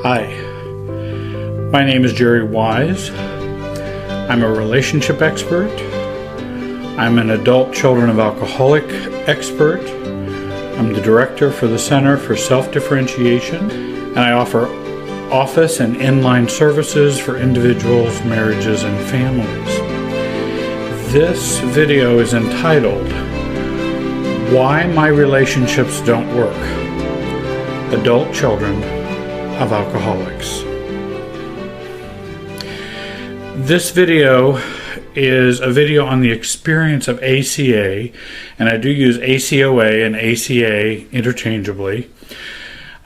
Hi, my name is Jerry Wise. I'm a relationship expert. I'm an adult children of alcoholic expert. I'm the director for the Center for Self-Differentiation, and I offer office and inline services for individuals, marriages, and families. This video is entitled, Why My Relationships Don't Work. Adult Children of Alcoholics. This video is a video on the experience of ACA, and I do use ACOA and ACA interchangeably,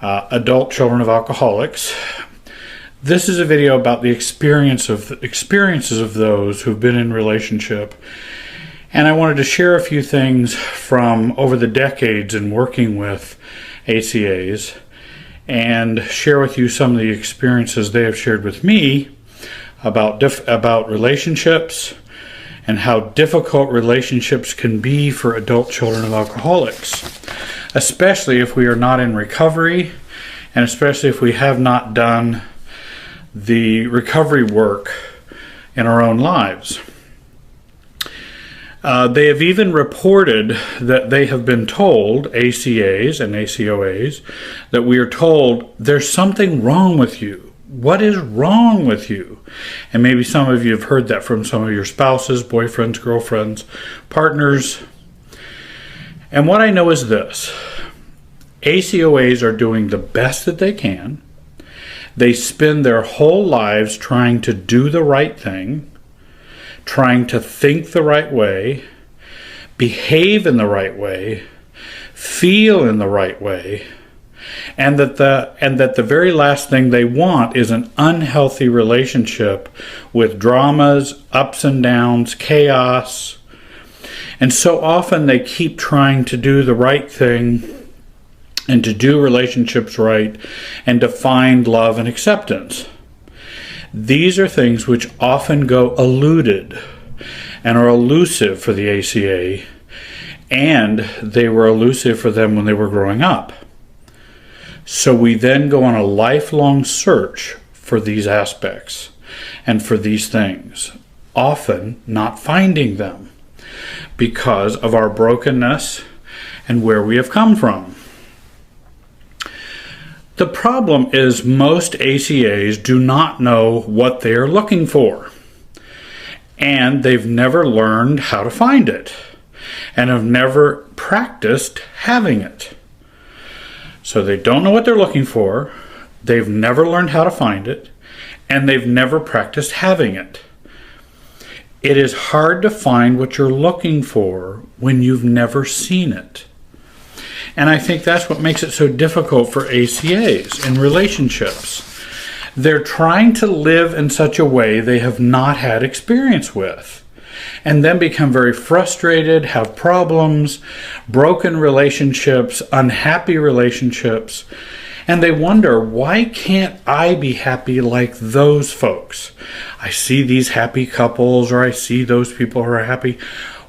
Adult Children of Alcoholics. This is a video about the experiences of those who've been in relationship, and I wanted to share a few things from over the decades in working with ACAs and share with you some of the experiences they have shared with me about relationships and how difficult relationships can be for adult children of alcoholics, especially if we are not in recovery and especially if we have not done the recovery work in our own lives. They have even reported that they have been told, ACAs and ACOAs, that we are told there's something wrong with you. What is wrong with you? And maybe some of you have heard that from some of your spouses, boyfriends, girlfriends, partners. And what I know is this. ACOAs are doing the best that they can. They spend their whole lives trying to do the right thing, trying to think the right way, behave in the right way, feel in the right way, and that the very last thing they want is an unhealthy relationship with dramas, ups and downs, chaos. And so often they keep trying to do the right thing and to do relationships right and to find love and acceptance. These are things which often go eluded and are elusive for the ACA, and they were elusive for them when they were growing up. So we then go on a lifelong search for these aspects and for these things, often not finding them because of our brokenness and where we have come from. The problem is most ACAs do not know what they are looking for, and they've never learned how to find it, and have never practiced having it. So they don't know what they're looking for, they've never learned how to find it, and they've never practiced having it. It is hard to find what you're looking for when you've never seen it. And I think that's what makes it so difficult for ACAs in relationships. They're trying to live in such a way they have not had experience with, and then become very frustrated, have problems, broken relationships, unhappy relationships, and they wonder, why can't I be happy like those folks? I see these happy couples, or I see those people who are happy.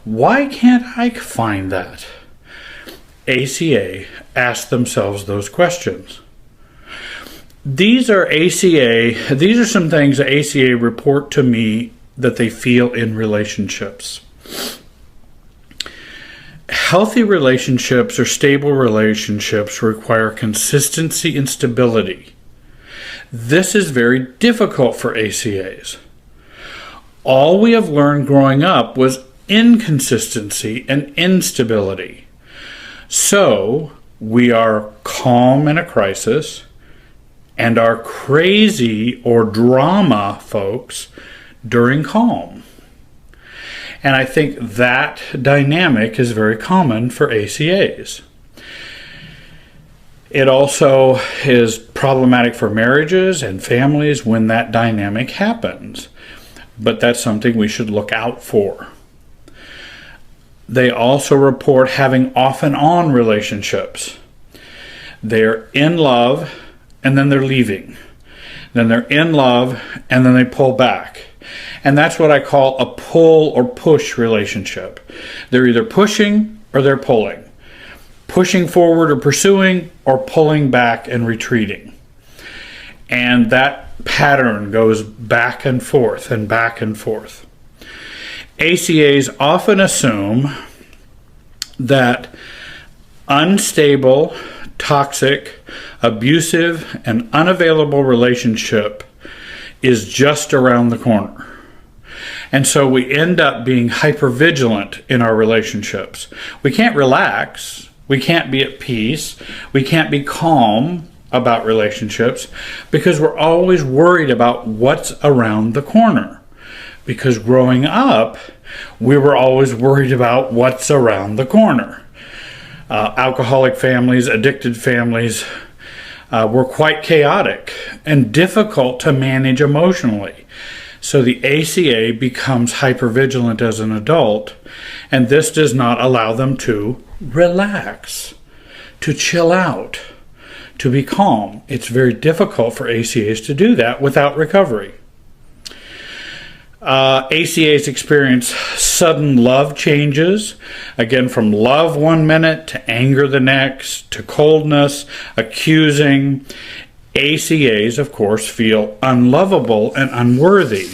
Why can't I find that? ACA ask themselves those questions. These are some things that ACA report to me that they feel in relationships. Healthy relationships or stable relationships require consistency and stability. This is very difficult for ACAs. All we have learned growing up was inconsistency and instability. So we are calm in a crisis and are crazy or drama folks during calm. And I think that dynamic is very common for ACAs. It also is problematic for marriages and families when that dynamic happens. But that's something we should look out for. They also report having off and on relationships. They're in love and then they're leaving. Then they're in love and then they pull back. And that's what I call a pull or push relationship. They're either pushing or they're pulling. Pushing forward or pursuing, or pulling back and retreating. And that pattern goes back and forth and back and forth. ACAs often assume that unstable, toxic, abusive, and unavailable relationship is just around the corner. And so we end up being hypervigilant in our relationships. We can't relax. We can't be at peace. We can't be calm about relationships because we're always worried about what's around the corner. Because growing up, we were always worried about what's around the corner. Alcoholic families, addicted families were quite chaotic and difficult to manage emotionally. So the ACA becomes hypervigilant as an adult, and this does not allow them to relax, to chill out, to be calm. It's very difficult for ACAs to do that without recovery. ACAs experience sudden love changes, again from love one minute to anger the next, to coldness, accusing. ACAs, of course, feel unlovable and unworthy.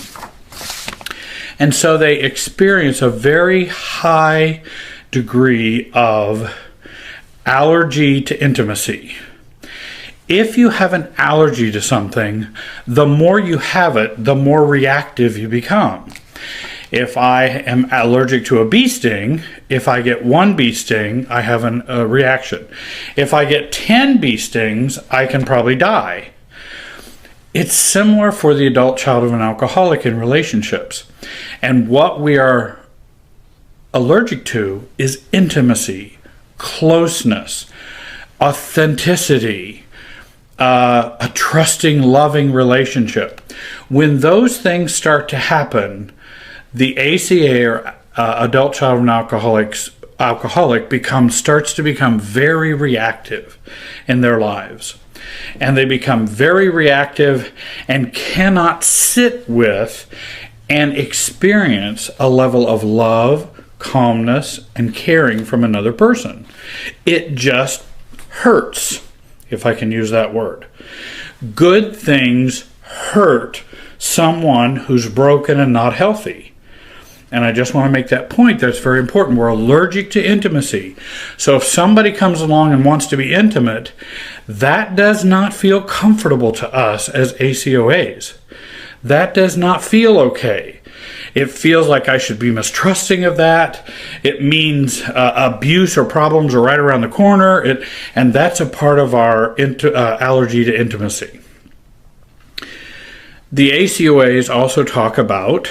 And so they experience a very high degree of allergy to intimacy. If you have an allergy to something, the more you have it, the more reactive you become. If I am allergic to a bee sting, if I get one bee sting, I have a reaction. If I get 10 bee stings, I can probably die. It's similar for the adult child of an alcoholic in relationships. And what we are allergic to is intimacy, closeness, authenticity, a trusting, loving relationship. When those things start to happen, the ACA or adult child of an alcoholic starts to become very reactive in their lives. And they become very reactive and cannot sit with and experience a level of love, calmness, and caring from another person. It just hurts, if I can use that word. Good things hurt someone who's broken and not healthy. And I just want to make that point. That's very important. We're allergic to intimacy. So if somebody comes along and wants to be intimate, that does not feel comfortable to us as ACOAs. That does not feel okay. It feels like I should be mistrusting of that. It means abuse or problems are right around the corner. And that's a part of our allergy to intimacy. The ACOAs also talk about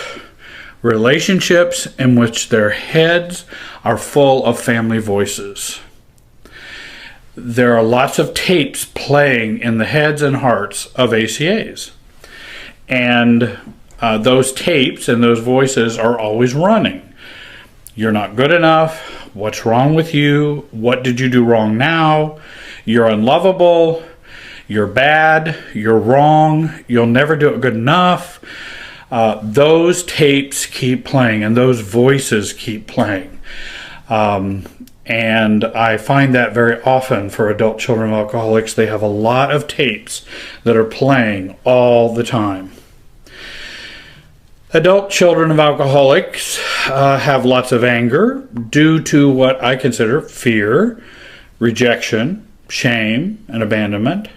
relationships in which their heads are full of family voices. There are lots of tapes playing in the heads and hearts of ACAs. And those tapes and those voices are always running. You're not good enough. What's wrong with you? What did you do wrong now? You're unlovable. You're bad. You're wrong. You'll never do it good enough. Those tapes keep playing and those voices keep playing. And I find that very often for adult children of alcoholics. They have a lot of tapes that are playing all the time. Adult children of alcoholics have lots of anger due to what I consider fear, rejection, shame, and abandonment.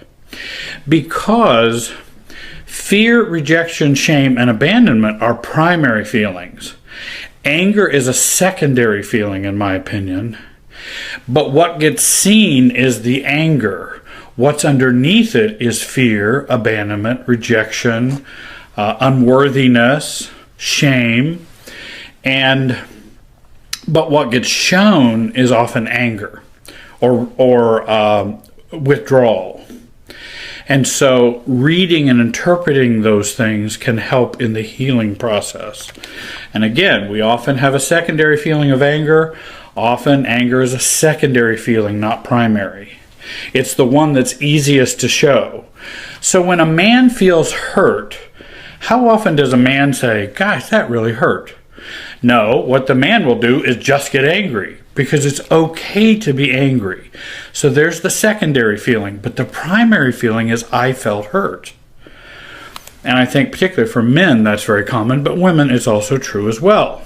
Because fear, rejection, shame, and abandonment are primary feelings. Anger is a secondary feeling, in my opinion. But what gets seen is the anger. What's underneath it is fear, abandonment, rejection, unworthiness, shame, but what gets shown is often anger or withdrawal. And so reading and interpreting those things can help in the healing process. And again, we often have a secondary feeling of anger. Often anger is a secondary feeling, not primary. It's the one that's easiest to show. So when a man feels hurt, how often does a man say, gosh, that really hurt? No, what the man will do is just get angry because it's okay to be angry. So there's the secondary feeling, but the primary feeling is I felt hurt. And I think particularly for men that's very common, but women it's also true as well.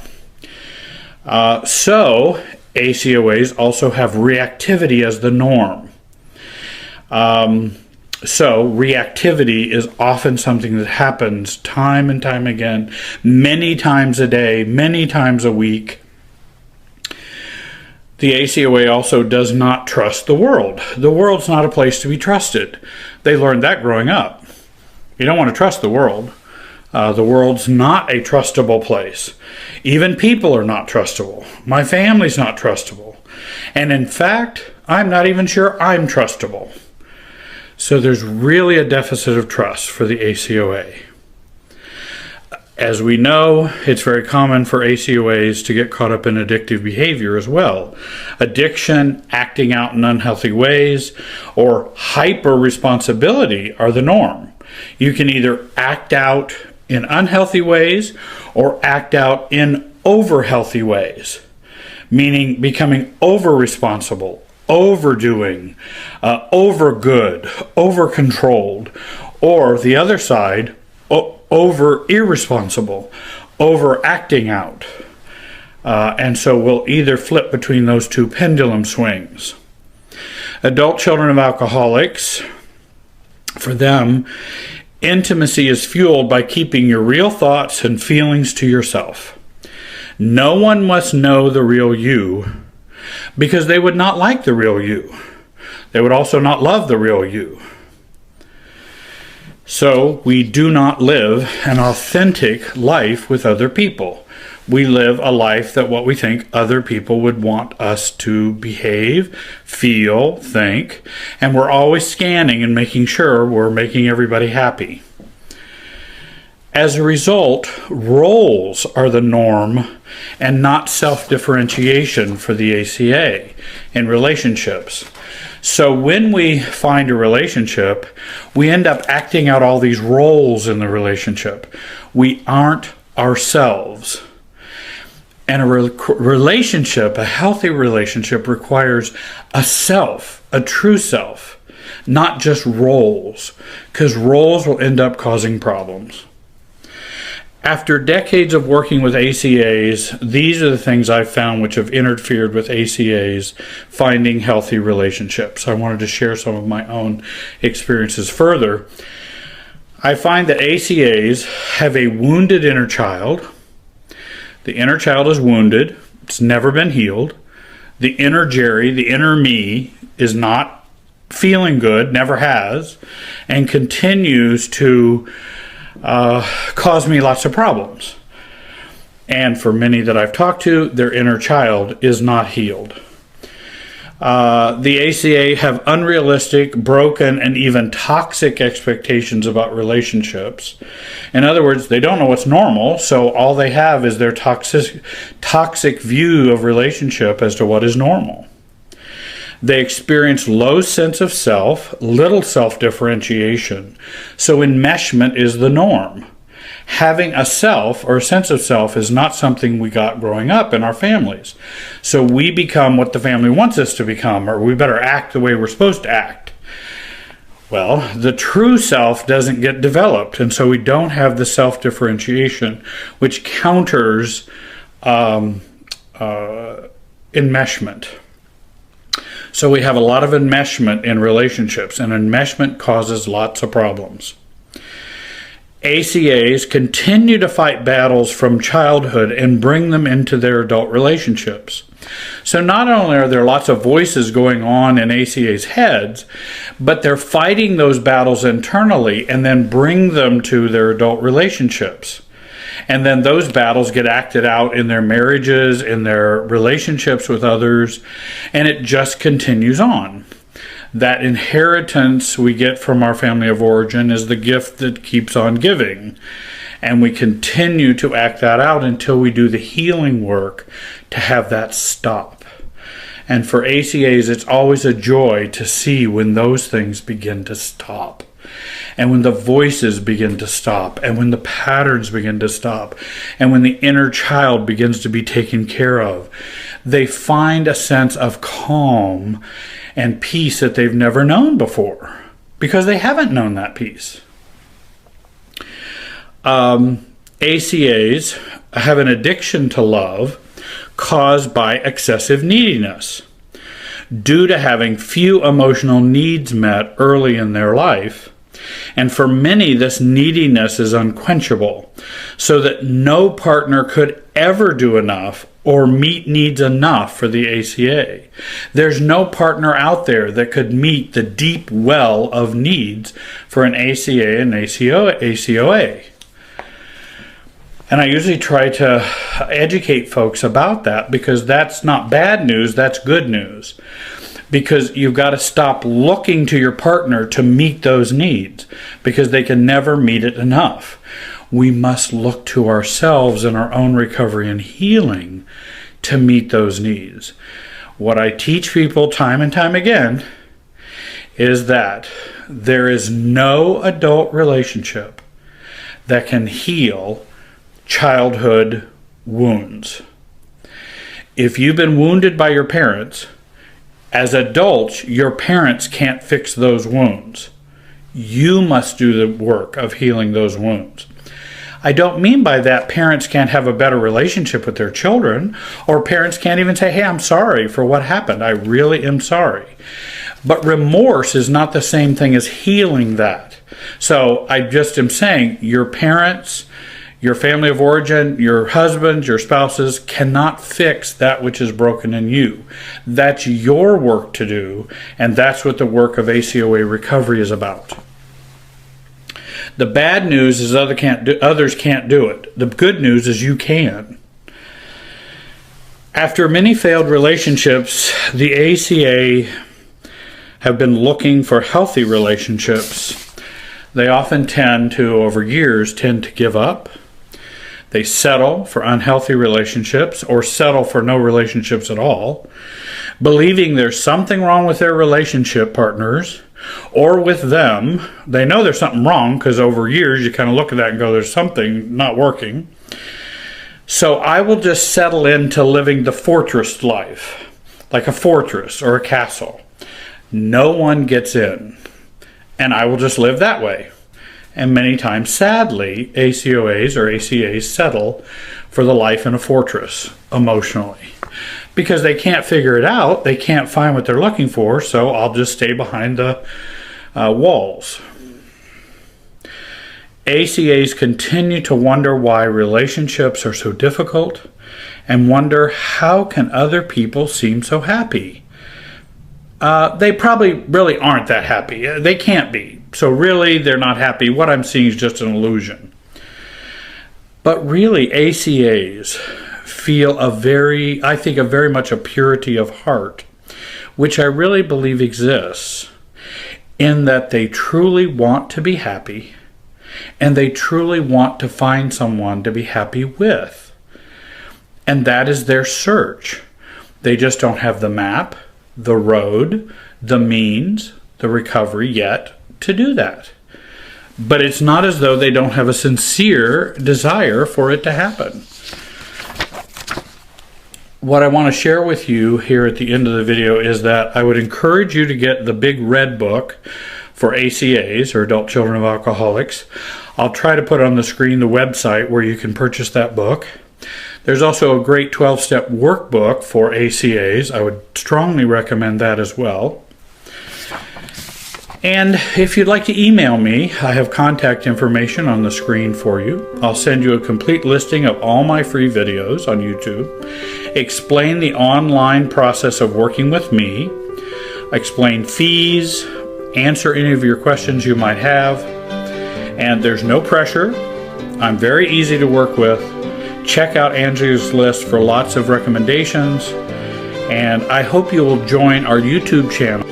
So ACOAs also have reactivity as the norm. So reactivity is often something that happens time and time again, many times a day, many times a week. The ACOA also does not trust the world. The world's not a place to be trusted. They learned that growing up. You don't want to trust the world. The world's not a trustable place. Even people are not trustable. My family's not trustable. And in fact, I'm not even sure I'm trustable. So there's really a deficit of trust for the ACOA. As we know, it's very common for ACOAs to get caught up in addictive behavior as well. Addiction, acting out in unhealthy ways, or hyper-responsibility are the norm. You can either act out in unhealthy ways or act out in over-healthy ways, meaning becoming over-responsible, overdoing, over-good, over-controlled, or the other side, over-irresponsible, over-acting out. And so we'll either flip between those two pendulum swings. Adult children of alcoholics, for them, intimacy is fueled by keeping your real thoughts and feelings to yourself. No one must know the real you, because they would not like the real you. They would also not love the real you. So we do not live an authentic life with other people. We live a life that what we think other people would want us to behave, feel, think, and we're always scanning and making sure we're making everybody happy. As a result, roles are the norm and not self-differentiation for the ACA in relationships. So when we find a relationship, we end up acting out all these roles in the relationship. We aren't ourselves. And a relationship, a healthy relationship, requires a self, a true self, not just roles, because roles will end up causing problems. After decades of working with ACAs, these are the things I've found which have interfered with ACAs finding healthy relationships. I wanted to share some of my own experiences further. I find that ACAs have a wounded inner child. The inner child is wounded. It's never been healed. The inner Jerry, the inner me, is not feeling good, never has, and continues to cause me lots of problems. And for many that I've talked to, their inner child is not healed. The ACA have unrealistic, broken, and even toxic expectations about relationships. In other words, they don't know what's normal, so all they have is their toxic view of relationship as to what is normal. They experience low sense of self, little self-differentiation. So enmeshment is the norm. Having a self or a sense of self is not something we got growing up in our families. So we become what the family wants us to become, or we better act the way we're supposed to act. Well, the true self doesn't get developed, and so we don't have the self-differentiation, which counters enmeshment. So we have a lot of enmeshment in relationships, and enmeshment causes lots of problems. ACAs continue to fight battles from childhood and bring them into their adult relationships. So not only are there lots of voices going on in ACAs' heads, but they're fighting those battles internally and then bring them to their adult relationships. And then those battles get acted out in their marriages, in their relationships with others, and it just continues on. That inheritance we get from our family of origin is the gift that keeps on giving. And we continue to act that out until we do the healing work to have that stop. And for ACAs, it's always a joy to see when those things begin to stop. And when the voices begin to stop, and when the patterns begin to stop, and when the inner child begins to be taken care of, they find a sense of calm and peace that they've never known before, because they haven't known that peace. ACAs have an addiction to love caused by excessive neediness due to having few emotional needs met early in their life. And for many, this neediness is unquenchable, so that no partner could ever do enough or meet needs enough for the ACA. There's no partner out there that could meet the deep well of needs for an ACA and ACOA. And I usually try to educate folks about that, because that's not bad news, that's good news. Because you've got to stop looking to your partner to meet those needs, because they can never meet it enough. We must look to ourselves in our own recovery and healing to meet those needs. What I teach people time and time again is that there is no adult relationship that can heal childhood wounds. If you've been wounded by your parents, as adults, your parents can't fix those wounds. You must do the work of healing those wounds. I don't mean by that parents can't have a better relationship with their children, or parents can't even say, hey, I'm sorry for what happened. I really am sorry. But remorse is not the same thing as healing that. So I just am saying your parents, your family of origin, your husbands, your spouses cannot fix that which is broken in you. That's your work to do, and that's what the work of ACOA recovery is about. The bad news is others can't do it. The good news is you can. After many failed relationships, the ACA have been looking for healthy relationships. They often tend to, over years, give up. They settle for unhealthy relationships, or settle for no relationships at all, believing there's something wrong with their relationship partners or with them. They know there's something wrong because over years you kind of look at that and go, there's something not working. So I will just settle into living the fortress life, like a fortress or a castle. No one gets in, and I will just live that way. And many times, sadly, ACOAs or ACAs settle for the life in a fortress emotionally, because they can't figure it out. They can't find what they're looking for, so I'll just stay behind the walls. ACAs continue to wonder why relationships are so difficult, and wonder, how can other people seem so happy? They probably really aren't that happy. They can't be. So really, they're not happy. What I'm seeing is just an illusion. But really, ACAs feel very much a purity of heart, which I really believe exists, in that they truly want to be happy, and they truly want to find someone to be happy with. And that is their search. They just don't have the map, the road, the means, the recovery yet to do that. But it's not as though they don't have a sincere desire for it to happen. What I want to share with you here at the end of the video is that I would encourage you to get the big red book for ACAs, or Adult Children of Alcoholics. I'll try to put on the screen the website where you can purchase that book. There's also a great 12-step workbook for ACAs. I would strongly recommend that as well. And if you'd like to email me, I have contact information on the screen for you. I'll send you a complete listing of all my free videos on YouTube, explain the online process of working with me, explain fees, answer any of your questions you might have, and there's no pressure. I'm very easy to work with. Check out Angie's list for lots of recommendations, and I hope you will join our YouTube channel.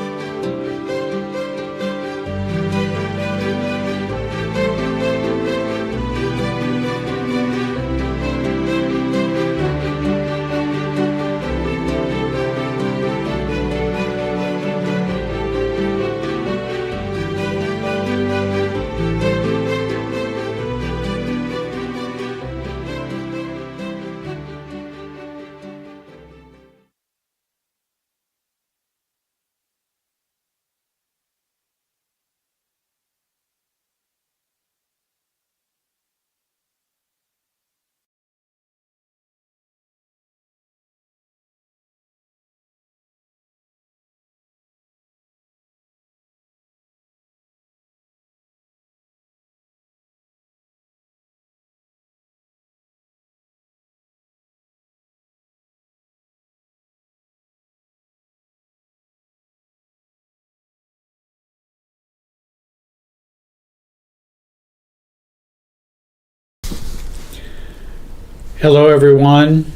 Hello everyone.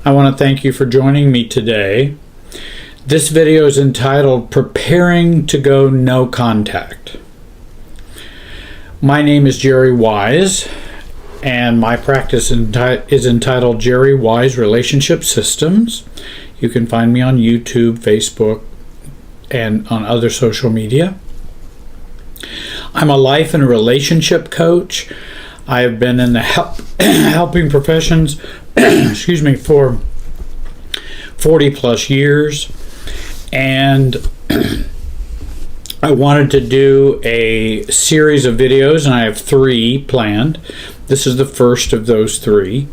I want to thank you for joining me today. This video is entitled Preparing to Go No Contact. My name is Jerry Wise, and my practice is entitled Jerry Wise Relationship Systems. You can find me on YouTube, Facebook, and on other social media. I'm a life and relationship coach. I have been in the helping professions for 40 plus years, and I wanted to do a series of videos, and I have 3 planned. This is the first of those 3.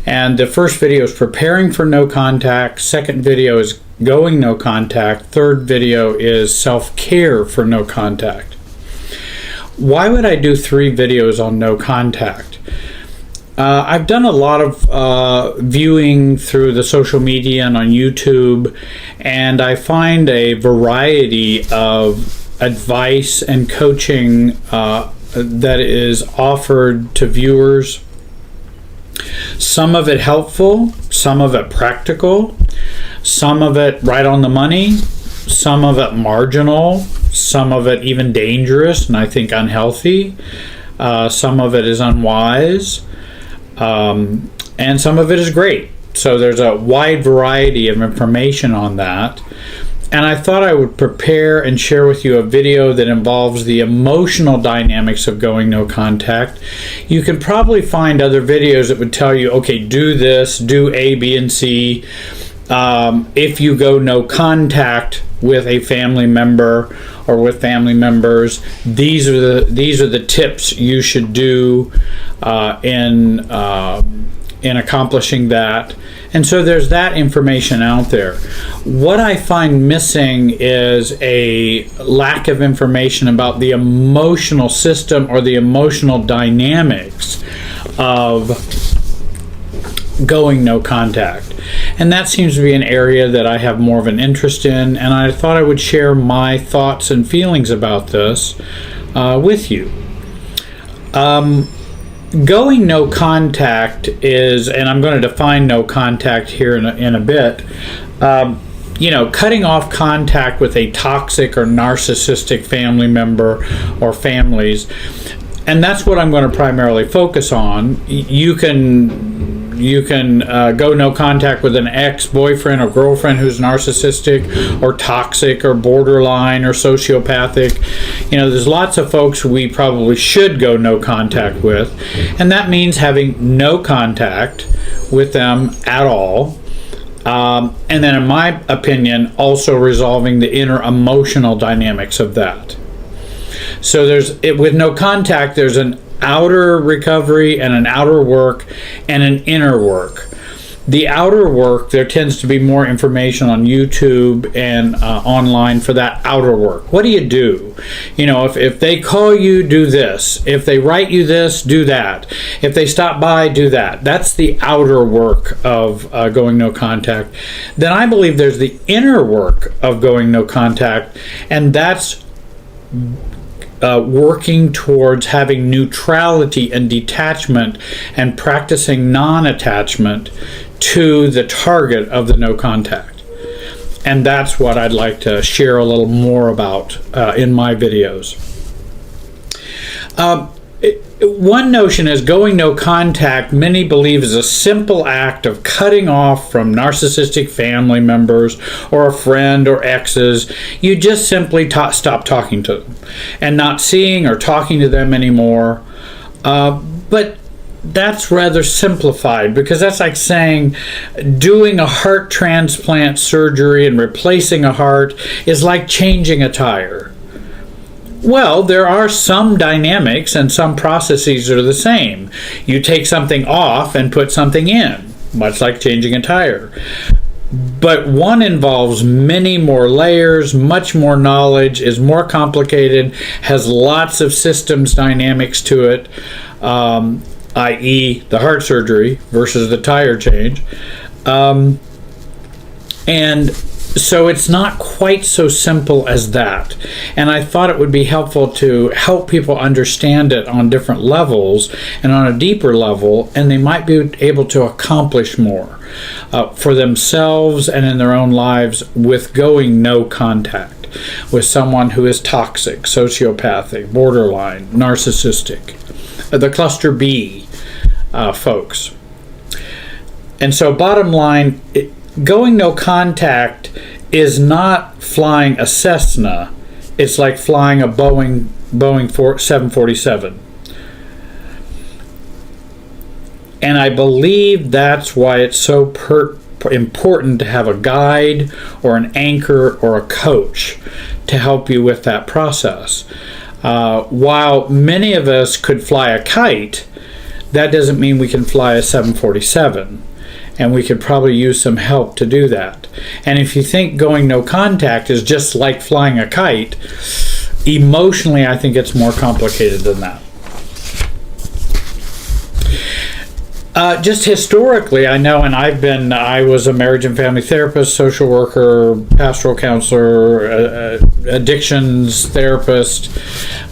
And the first video is preparing for no contact. Second video is going no contact. Third video is self-care for no contact. Why would I do 3 videos on no contact? I've done a lot of viewing through the social media and on YouTube, and I find a variety of advice and coaching that is offered to viewers. Some of it helpful, some of it practical, some of it right on the money, some of it marginal, some of it even dangerous and I think unhealthy. Some of it is unwise, and some of it is great. So there's a wide variety of information on that. And I thought I would prepare and share with you a video that involves the emotional dynamics of going no contact. You can probably find other videos that would tell you, okay, do this, do A, B, and C. If you go no contact with a family member or with family members, these are the tips you should do in accomplishing that. And so there's that information out there. What I find missing is a lack of information about the emotional system or the emotional dynamics of going no contact. And that seems to be an area that I have more of an interest in, and I thought I would share my thoughts and feelings about this with you. Going no contact is, and I'm going to define no contact here in a bit, cutting off contact with a toxic or narcissistic family member or families. And that's what I'm going to primarily focus on. You can go no contact with an ex-boyfriend or girlfriend who's narcissistic or toxic or borderline or sociopathic. There's lots of folks we probably should go no contact with, and that means having no contact with them at all. And then, in my opinion, also resolving the inner emotional dynamics of that. So with no contact, there's an outer recovery and an outer work and an inner work. The outer work, there tends to be more information on YouTube and online for that outer work. What do you do? If they call you, do this. If they write you this, do that. If they stop by, do that. That's the outer work of going no contact. Then I believe there's the inner work of going no contact, and that's working towards having neutrality and detachment and practicing non-attachment to the target of the no contact. And that's what I'd like to share a little more about in my videos. One notion is going no contact, many believe, is a simple act of cutting off from narcissistic family members or a friend or exes. You just simply stop talking to them and not seeing or talking to them anymore. But that's rather simplified, because that's like saying doing a heart transplant surgery and replacing a heart is like changing a tire. Well, there are some dynamics and some processes that are the same. You take something off and put something in, much like changing a tire. But one involves many more layers, much more knowledge, is more complicated, has lots of systems dynamics to it, i.e. the heart surgery versus the tire change. And So it's not quite so simple as that. And I thought it would be helpful to help people understand it on different levels and on a deeper level, and they might be able to accomplish more for themselves and in their own lives with going no contact with someone who is toxic, sociopathic, borderline, narcissistic, the cluster B folks. And so bottom line, going no contact is not flying a Cessna. It's like flying a Boeing 747. And I believe that's why it's so important to have a guide or an anchor or a coach to help you with that process. While many of us could fly a kite, that doesn't mean we can fly a 747. And we could probably use some help to do that. And if you think going no contact is just like flying a kite, emotionally I think it's more complicated than that. Just historically, I know, and I was a marriage and family therapist, social worker, pastoral counselor, addictions therapist,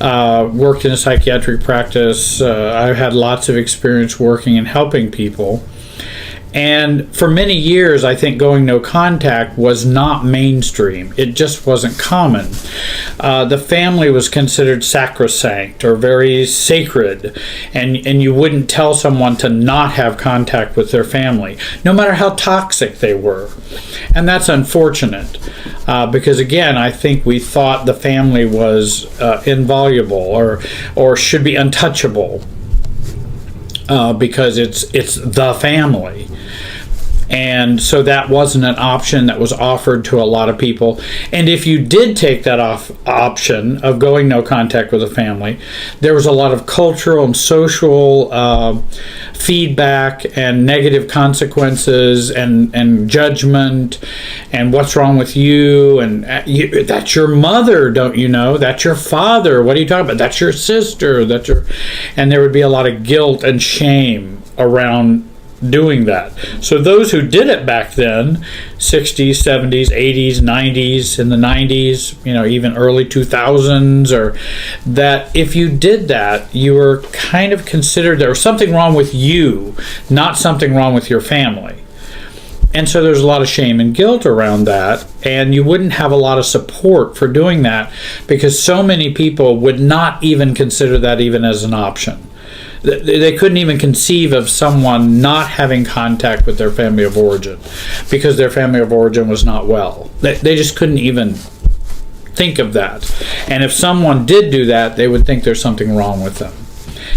worked in a psychiatric practice. I've had lots of experience working and helping people. And for many years, I think going no contact was not mainstream. It just wasn't common. The family was considered sacrosanct or very sacred, and you wouldn't tell someone to not have contact with their family, no matter how toxic they were. And that's unfortunate, because again, I think we thought the family was inviolable or should be untouchable. Because it's the family. And so that wasn't an option that was offered to a lot of people. And if you did take that option of going no contact with a family, there was a lot of cultural and social feedback and negative consequences and judgment and what's wrong with you, and that's your mother, don't you know? That's your father. What are you talking about? That's your sister. And there would be a lot of guilt and shame around doing that. So those who did it back then, 60s, 70s, 80s, 90s, in the 90s, even early 2000s, or that if you did that, you were kind of considered there was something wrong with you, not something wrong with your family. And so there's a lot of shame and guilt around that, and you wouldn't have a lot of support for doing that because so many people would not even consider that even as an option. They couldn't even conceive of someone not having contact with their family of origin because their family of origin was not well. They just couldn't even think of that. And if someone did do that, they would think there's something wrong with them.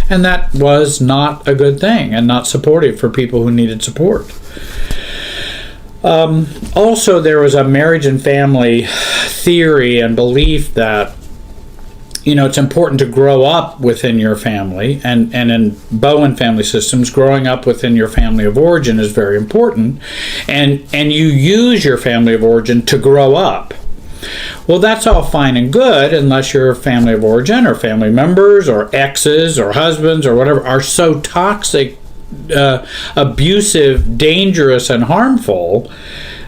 And that was not a good thing and not supportive for people who needed support. Also, there was a marriage and family theory and belief that it's important to grow up within your family, and in Bowen family systems, growing up within your family of origin is very important, and you use your family of origin to grow up. Well, that's all fine and good unless your family of origin or family members or exes or husbands or whatever are so toxic, abusive, dangerous, and harmful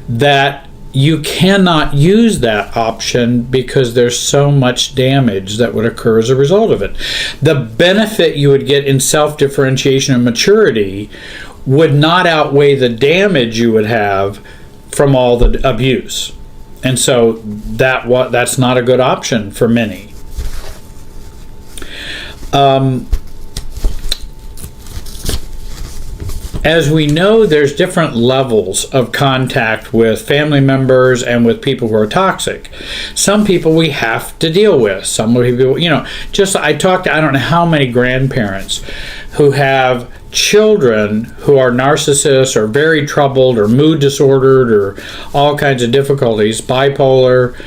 that you cannot use that option because there's so much damage that would occur as a result of it. The benefit you would get in self-differentiation and maturity would not outweigh the damage you would have from all the abuse. And so that's not a good option for many. As we know, there's different levels of contact with family members and with people who are toxic. Some people we have to deal with. Some people, I talked to I don't know how many grandparents who have children who are narcissists or very troubled or mood disordered or all kinds of difficulties, bipolar,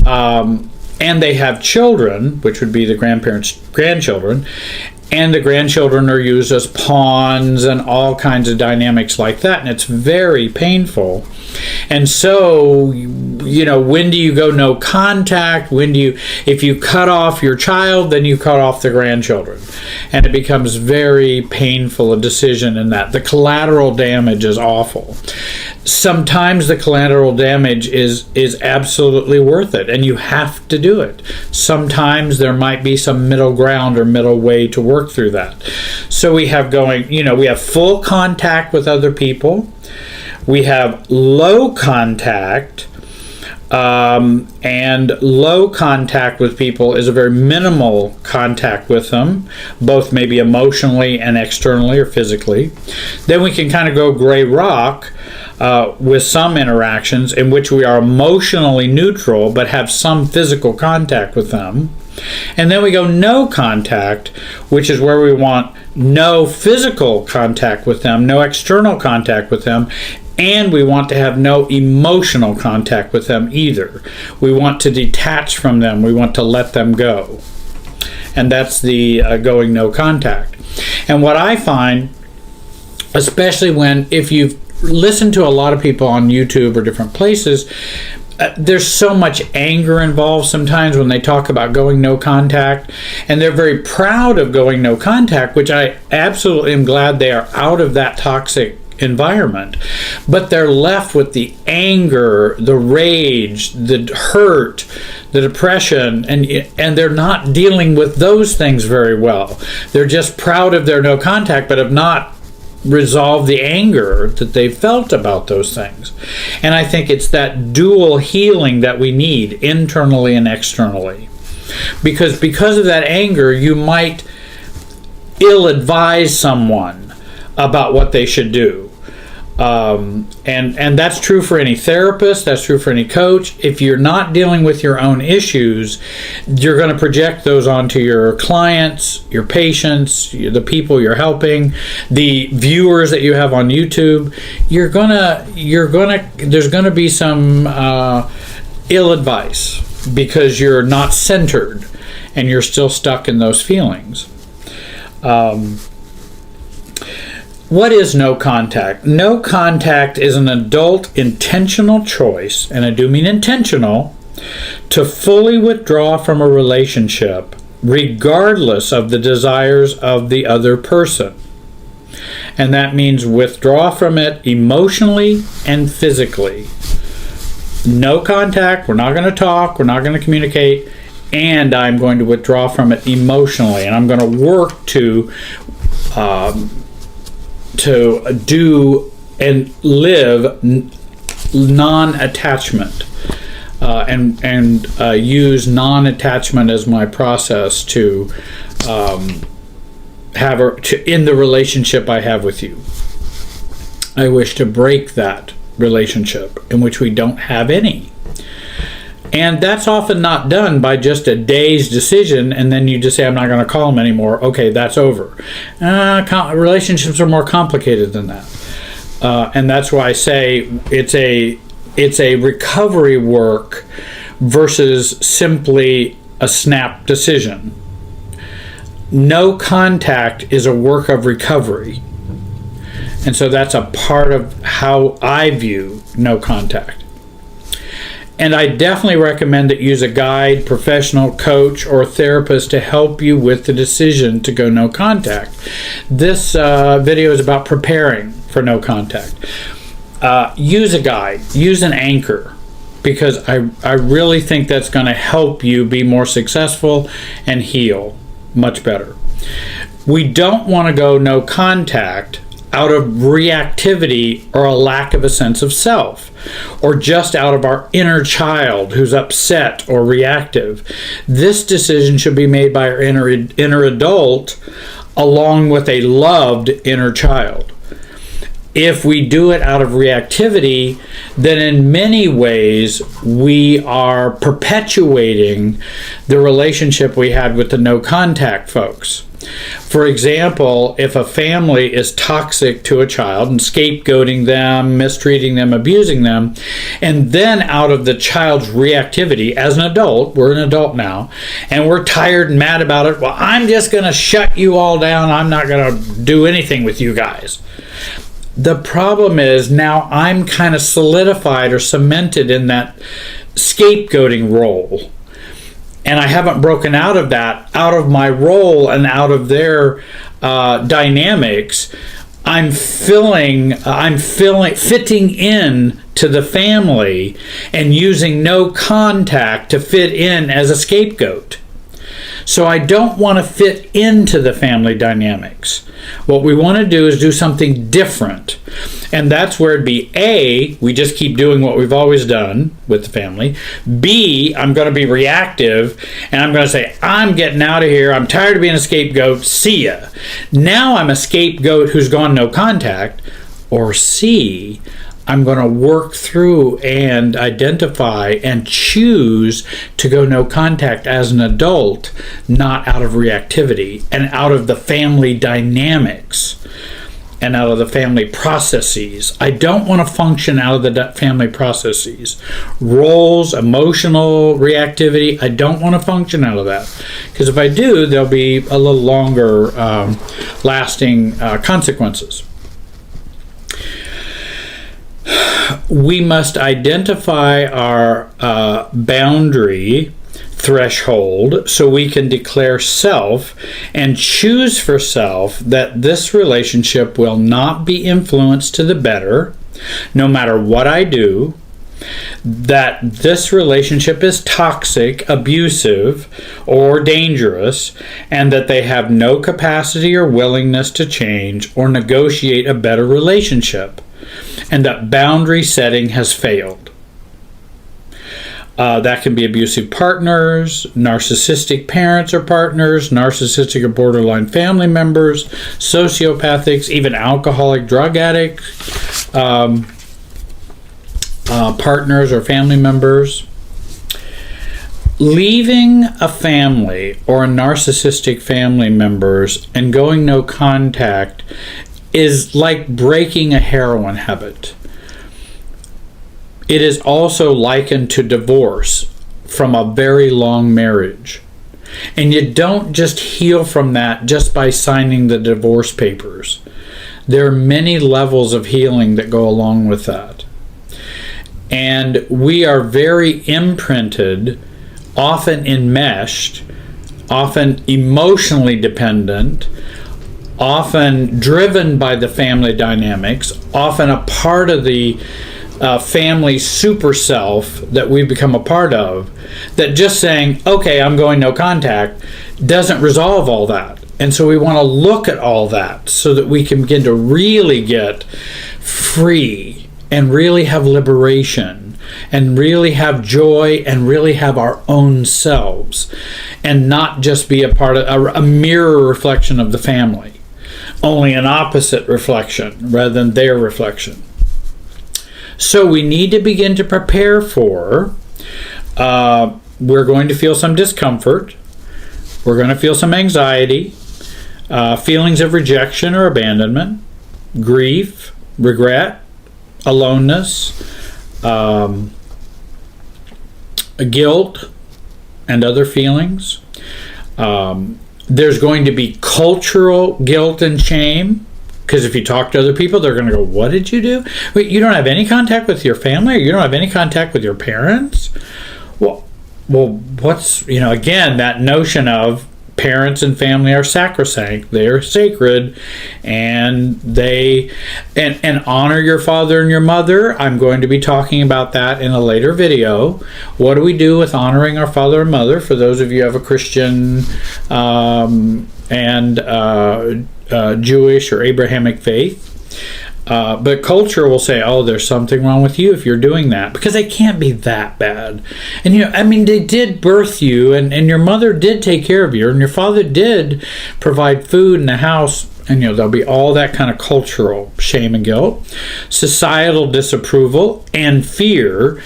and they have children, which would be the grandparents' grandchildren, and the grandchildren are used as pawns and all kinds of dynamics like that, and it's very painful. And so, when do you go no contact? If you cut off your child, then you cut off the grandchildren. And it becomes very painful, a decision in that. The collateral damage is awful. Sometimes the collateral damage is absolutely worth it, and you have to do it. Sometimes there might be some middle ground or middle way to work through that. So we have we have full contact with other people. We have low contact, and low contact with people is a very minimal contact with them, both maybe emotionally and externally or physically. Then we can kind of go gray rock with some interactions in which we are emotionally neutral but have some physical contact with them. And then we go no contact, which is where we want no physical contact with them, no external contact with them, and we want to have no emotional contact with them either. We want to detach from them. We want to let them go. And that's the going no contact. And what I find, especially if you've listened to a lot of people on YouTube or different places, there's so much anger involved sometimes when they talk about going no contact, and they're very proud of going no contact, which I absolutely am glad they are out of that toxic environment. But they're left with the anger, the rage, the hurt, the depression, and they're not dealing with those things very well. They're just proud of their no contact, but have not resolve the anger that they felt about those things. And I think it's that dual healing that we need, internally and externally. Because of that anger, you might ill-advise someone about what they should do. And that's true for any therapist, that's true for any coach. If you're not dealing with your own issues, you're going to project those onto your clients, your patients, the people you're helping, the viewers that you have on YouTube. There's going to be some ill advice because you're not centered and you're still stuck in those feelings. What is no contact? No contact is an adult intentional choice, and I do mean intentional, to fully withdraw from a relationship regardless of the desires of the other person. And that means withdraw from it emotionally and physically. No contact, we're not going to talk, we're not going to communicate, and I'm going to withdraw from it emotionally, and I'm going to work to do and live non-attachment, and use non-attachment as my process to in the relationship I have with you. I wish to break that relationship in which we don't have any. And that's often not done by just a day's decision, and then you just say, I'm not going to call him anymore. Okay, that's over. Relationships are more complicated than that. And that's why I say it's a recovery work versus simply a snap decision. No contact is a work of recovery. And so that's a part of how I view no contact. And I definitely recommend that you use a guide, professional, coach, or therapist to help you with the decision to go no contact. This video is about preparing for no contact. Use a guide, use an anchor, because I really think that's going to help you be more successful and heal much better. We don't want to go no contact out of reactivity or a lack of a sense of self, or just out of our inner child who's upset or reactive. This decision should be made by our inner adult along with a loved inner child. If we do it out of reactivity, then in many ways we are perpetuating the relationship we had with the no contact folks. For example, if a family is toxic to a child and scapegoating them, mistreating them, abusing them, and then out of the child's reactivity as an adult, we're an adult now, and we're tired and mad about it, well, I'm just going to shut you all down, I'm not going to do anything with you guys. The problem is now I'm kind of solidified or cemented in that scapegoating role. And I haven't broken out of that, out of my role and out of their dynamics. I'm fitting in to the family and using no contact to fit in as a scapegoat. So I don't want to fit into the family dynamics. What we want to do is do something different. And that's where it'd be A, we just keep doing what we've always done with the family. B, I'm going to be reactive and I'm going to say, I'm getting out of here. I'm tired of being a scapegoat. See ya. Now I'm a scapegoat who's gone no contact. Or C, I'm going to work through and identify and choose to go no contact as an adult, not out of reactivity and out of the family dynamics and out of the family processes. I don't want to function out of the family processes. Roles, emotional reactivity, I don't want to function out of that. Because if I do, there'll be a little longer lasting consequences. We must identify our boundary threshold so we can declare self and choose for self that this relationship will not be influenced to the better no matter what I do, that this relationship is toxic, abusive, or dangerous, and that they have no capacity or willingness to change or negotiate a better relationship, and that boundary setting has failed. That can be abusive partners, narcissistic parents or partners, narcissistic or borderline family members, sociopathics, even alcoholic drug addicts, partners or family members. Leaving a family or a narcissistic family members and going no contact is like breaking a heroin habit. It is also likened to divorce from a very long marriage. And you don't just heal from that just by signing the divorce papers. There are many levels of healing that go along with that. And we are very imprinted, often enmeshed, often emotionally dependent, often driven by the family dynamics, often a part of the family super self that we've become a part of, that just saying, okay, I'm going no contact, doesn't resolve all that. And so we want to look at all that so that we can begin to really get free and really have liberation and really have joy and really have our own selves and not just be a part of a mirror reflection of the family, only an opposite reflection rather than their reflection. So we need to begin to prepare for, we're going to feel some discomfort, we're going to feel some anxiety, feelings of rejection or abandonment, grief, regret, aloneness, guilt, and other feelings. There's going to be cultural guilt and shame, because if you talk to other people, they're going to go, what did you do? Wait, you don't have any contact with your family? Or you don't have any contact with your parents? Well, what's, again, that notion of parents and family are sacrosanct. They're sacred, and they and honor your father and your mother. I'm going to be talking about that in a later video. What do we do with honoring our father and mother? For those of you who have a Christian and Jewish or Abrahamic faith. But culture will say, oh, there's something wrong with you if you're doing that, because they can't be that bad. And they did birth you, and your mother did take care of you, and your father did provide food in the house, and there'll be all that kind of cultural shame and guilt, societal disapproval, and fear,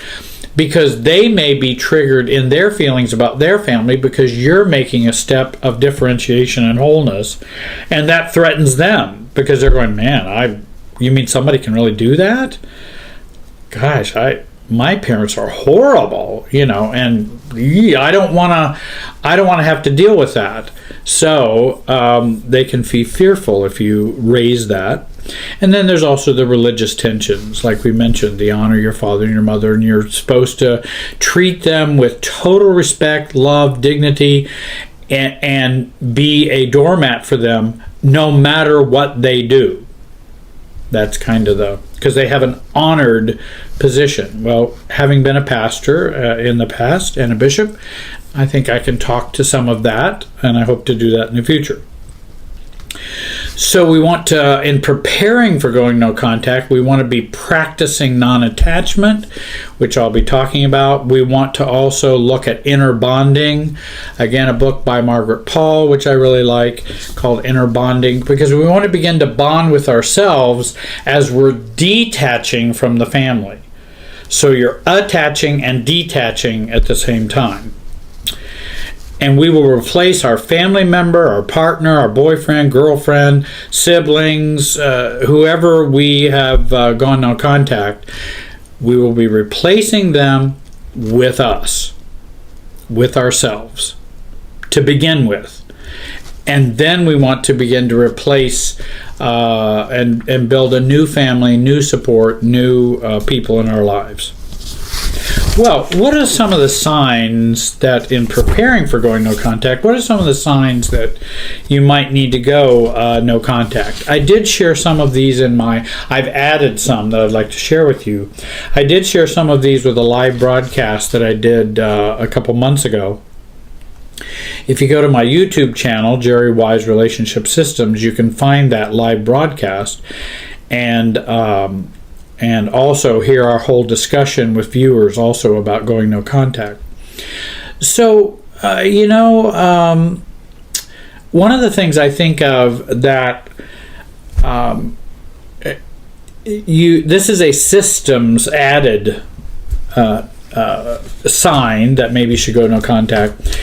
because they may be triggered in their feelings about their family because you're making a step of differentiation and wholeness, and that threatens them because they're going, man, you mean somebody can really do that? Gosh, my parents are horrible, and I don't want to have to deal with that. So they can be fearful if you raise that. And then there's also the religious tensions, like we mentioned, the honor your father and your mother, and you're supposed to treat them with total respect, love, dignity, and be a doormat for them no matter what they do. That's kind of because they have an honored position. Well, having been a pastor in the past and a bishop, I think I can talk to some of that, and I hope to do that in the future. So we want to, in preparing for going no contact, we want to be practicing non-attachment, which I'll be talking about. We want to also look at inner bonding. Again, a book by Margaret Paul, which I really like, called Inner Bonding, because we want to begin to bond with ourselves as we're detaching from the family. So you're attaching and detaching at the same time. And we will replace our family member, our partner, our boyfriend, girlfriend, siblings, whoever we have gone no contact. We will be replacing them with us, with ourselves, to begin with. And then we want to begin to replace and build a new family, new support, new people in our lives. Well, what are some of the signs that in preparing for going no contact, what are some of the signs that you might need to go no contact? I did share some of these I've added some that I'd like to share with you. I did share some of these with a live broadcast that I did a couple months ago. If you go to my YouTube channel, Jerry Wise Relationship Systems, you can find that live broadcast and also hear our whole discussion with viewers also about going no contact. So, one of the things I think of that this is a systems added sign that maybe you should go no contact.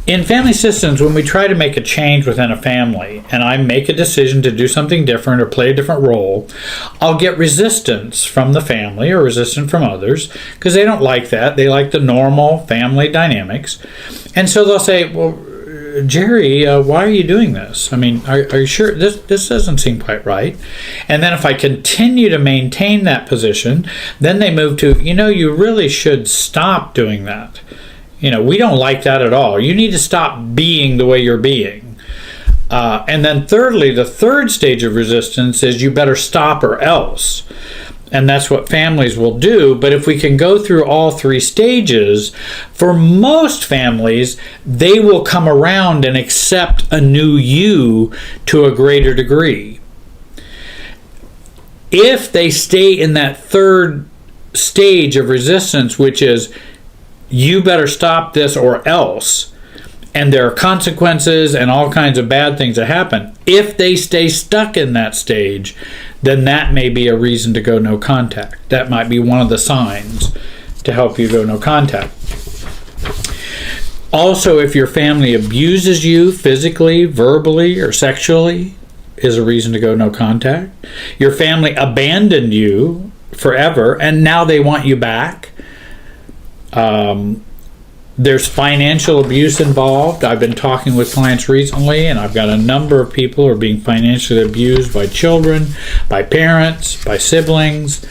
In family systems, when we try to make a change within a family, and I make a decision to do something different or play a different role, I'll get resistance from the family or resistance from others because they don't like that. They like the normal family dynamics. And so they'll say, well, Jerry, why are you doing this? I mean, are you sure? This doesn't seem quite right. And then if I continue to maintain that position, then they move to, you really should stop doing that. We don't like that at all. You need to stop being the way you're being. And then thirdly, the third stage of resistance is you better stop or else. And that's what families will do. But if we can go through all three stages, for most families, they will come around and accept a new you to a greater degree. If they stay in that third stage of resistance, which is you better stop this or else, and there are consequences and all kinds of bad things that happen, if they stay stuck in that stage, then that may be a reason to go no contact. That might be one of the signs to help you go no contact. Also, if your family abuses you physically, verbally, or sexually, is a reason to go no contact. Your family abandoned you forever and now they want you back. There's financial abuse involved. I've been talking with clients recently, and I've got a number of people who are being financially abused by children, by parents, by siblings.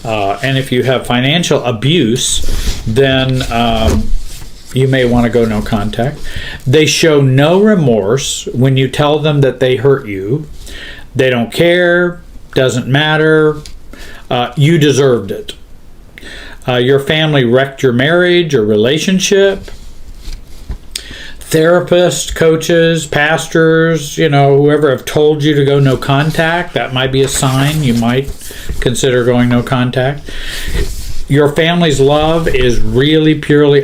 And if you have financial abuse, then you may want to go no contact. They show no remorse when you tell them that they hurt you. They don't care, doesn't matter, you deserved it. Your family wrecked your marriage or relationship. Therapists, coaches, pastors, whoever have told you to go no contact, that might be a sign you might consider going no contact. Your family's love is really purely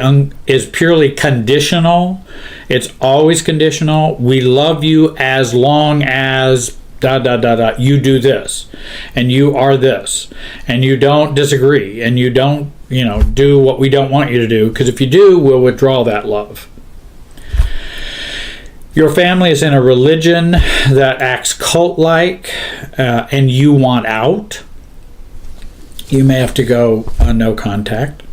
conditional. It's always conditional. We love you as long as you do this, and you are this, and you don't disagree, and you don't, do what we don't want you to do, because if you do, we'll withdraw that love. Your family is in a religion that acts cult-like, and you want out. You may have to go no contact.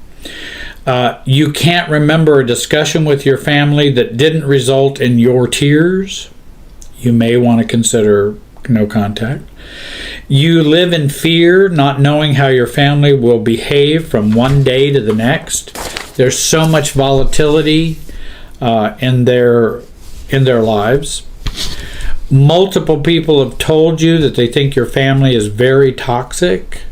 You can't remember a discussion with your family that didn't result in your tears. You may want to consider no contact. You live in fear, not knowing how your family will behave from one day to the next. There's so much volatility in their lives. Multiple people have told you that they think your family is very toxic.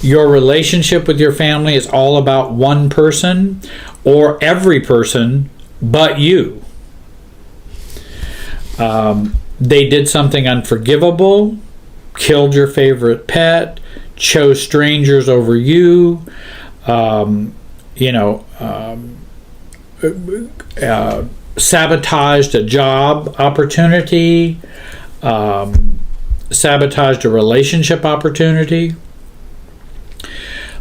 Your relationship with your family is all about one person or every person but you. They did something unforgivable, killed your favorite pet, chose strangers over you, sabotaged a job opportunity, sabotaged a relationship opportunity.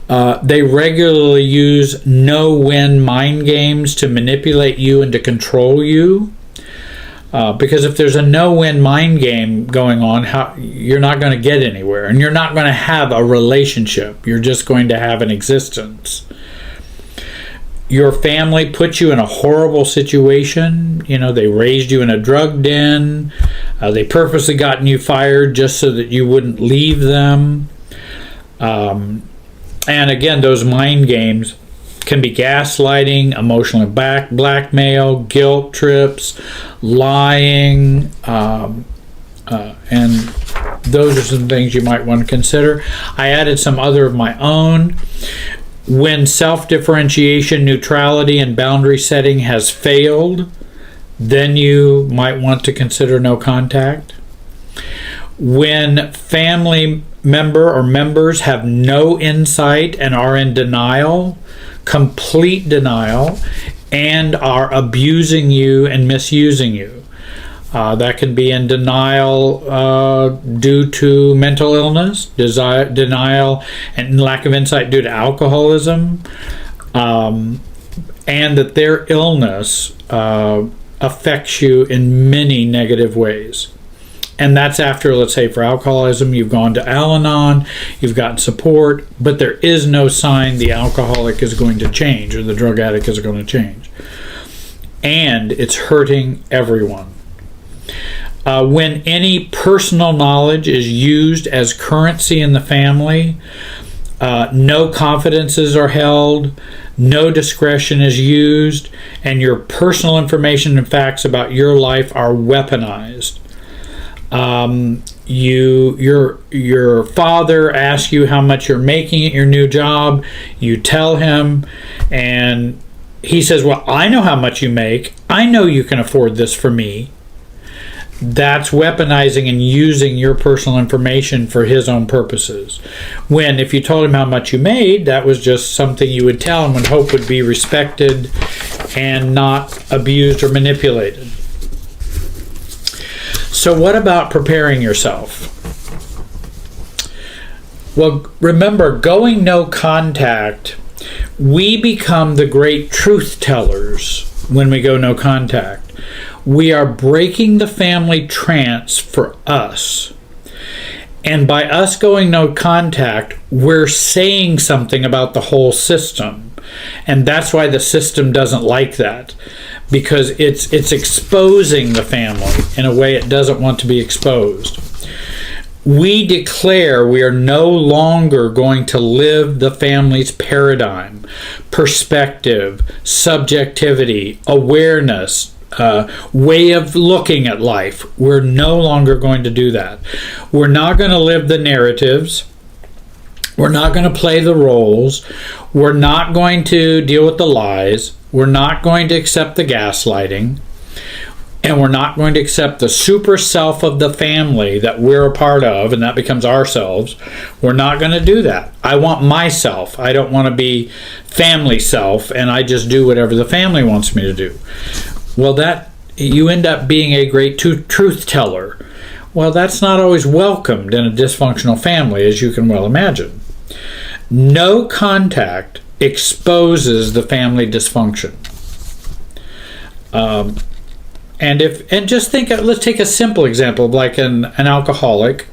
They regularly use no-win mind games to manipulate you and to control you. Because if there's a no-win mind game going on, you're not going to get anywhere, and you're not going to have a relationship. You're just going to have an existence. Your family put you in a horrible situation. They raised you in a drug den. They purposely gotten you fired just so that you wouldn't leave them. And again, those mind games can be gaslighting, emotional blackmail, guilt trips, lying, and those are some things you might want to consider. I added some other of my own. When self-differentiation, neutrality, and boundary setting has failed, then you might want to consider no contact. When family member or members have no insight and are in denial, complete denial, and are abusing you and misusing you. That can be in denial due to mental illness, denial and lack of insight due to alcoholism, and that their illness affects you in many negative ways. And that's after, let's say, for alcoholism, you've gone to Al-Anon, you've gotten support, but there is no sign the alcoholic is going to change or the drug addict is going to change. And it's hurting everyone. When any personal knowledge is used as currency in the family, no confidences are held, no discretion is used, and your personal information and facts about your life are weaponized. Your father asks you how much you're making at your new job. You tell him, and he says, well, I know how much you make. I know you can afford this for me. That's weaponizing and using your personal information for his own purposes. When if you told him how much you made, that was just something you would tell him and hope would be respected and not abused or manipulated. So what about preparing yourself? Well, remember, going no contact, we become the great truth tellers when we go no contact. We are breaking the family trance for us. And by us going no contact, we're saying something about the whole system. And that's why the system doesn't like that. Because it's exposing the family in a way it doesn't want to be exposed. We declare we are no longer going to live the family's paradigm, perspective, subjectivity, awareness, way of looking at life. We're no longer going to do that. We're not going to live the narratives. We're not going to play the roles. We're not going to deal with the lies. We're not going to accept the gaslighting. And we're not going to accept the super self of the family that we're a part of, and that becomes ourselves. We're not going to do that. I want myself. I don't want to be family self, and I just do whatever the family wants me to do. Well, that you end up being a great truth teller. Well, that's not always welcomed in a dysfunctional family, as you can well imagine. No contact exposes the family dysfunction. And just think, let's take a simple example of like an alcoholic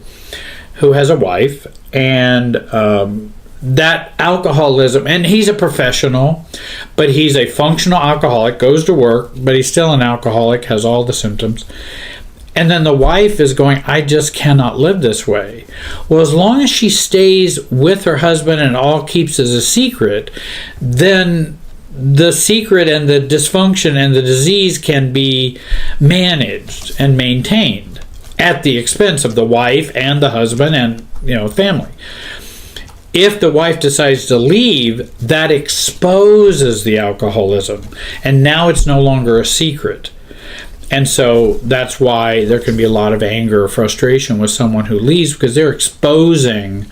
who has a wife, and that alcoholism, and he's a professional, but he's a functional alcoholic, goes to work, but he's still an alcoholic, has all the symptoms. And then the wife is going, I just cannot live this way. Well, as long as she stays with her husband and all keeps as a secret, then the secret and the dysfunction and the disease can be managed and maintained at the expense of the wife and the husband and, family. If the wife decides to leave, that exposes the alcoholism, and now it's no longer a secret. And so that's why there can be a lot of anger or frustration with someone who leaves, because they're exposing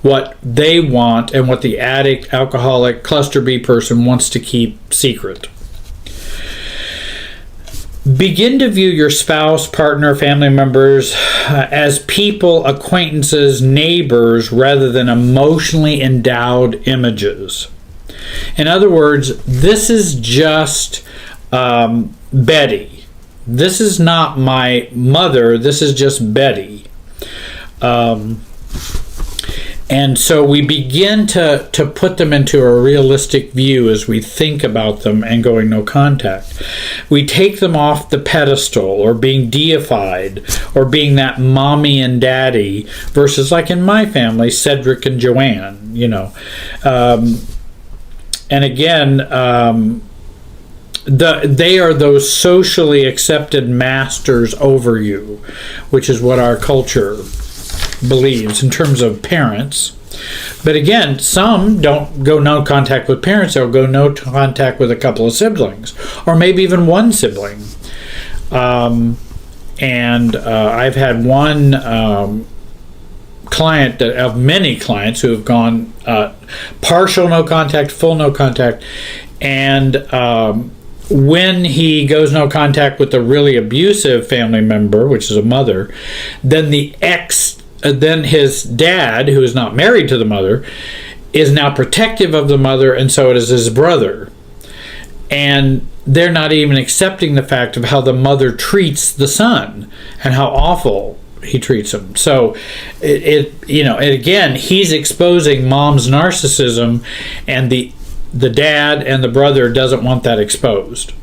what they want and what the addict, alcoholic, cluster B person wants to keep secret. Begin to view your spouse, partner, family members as people, acquaintances, neighbors, rather than emotionally endowed images. In other words, this is just Betty. This is not my mother. This is just Betty. And so we begin to put them into a realistic view as we think about them and going no contact. We take them off the pedestal or being deified or being that mommy and daddy versus, like in my family, Cedric and Joanne, And again, they are those socially accepted masters over you, which is what our culture believes in terms of parents. But again, some don't go no contact with parents. They'll go no contact with a couple of siblings, or maybe even one sibling. And I've had one client of many clients who have gone partial no contact, full no contact, and when he goes no contact with a really abusive family member, which is a mother, then then his dad, who is not married to the mother, is now protective of the mother, and so it is his brother. And they're not even accepting the fact of how the mother treats the son and how awful he treats him. So and again, he's exposing mom's narcissism, and the dad and the brother doesn't want that exposed.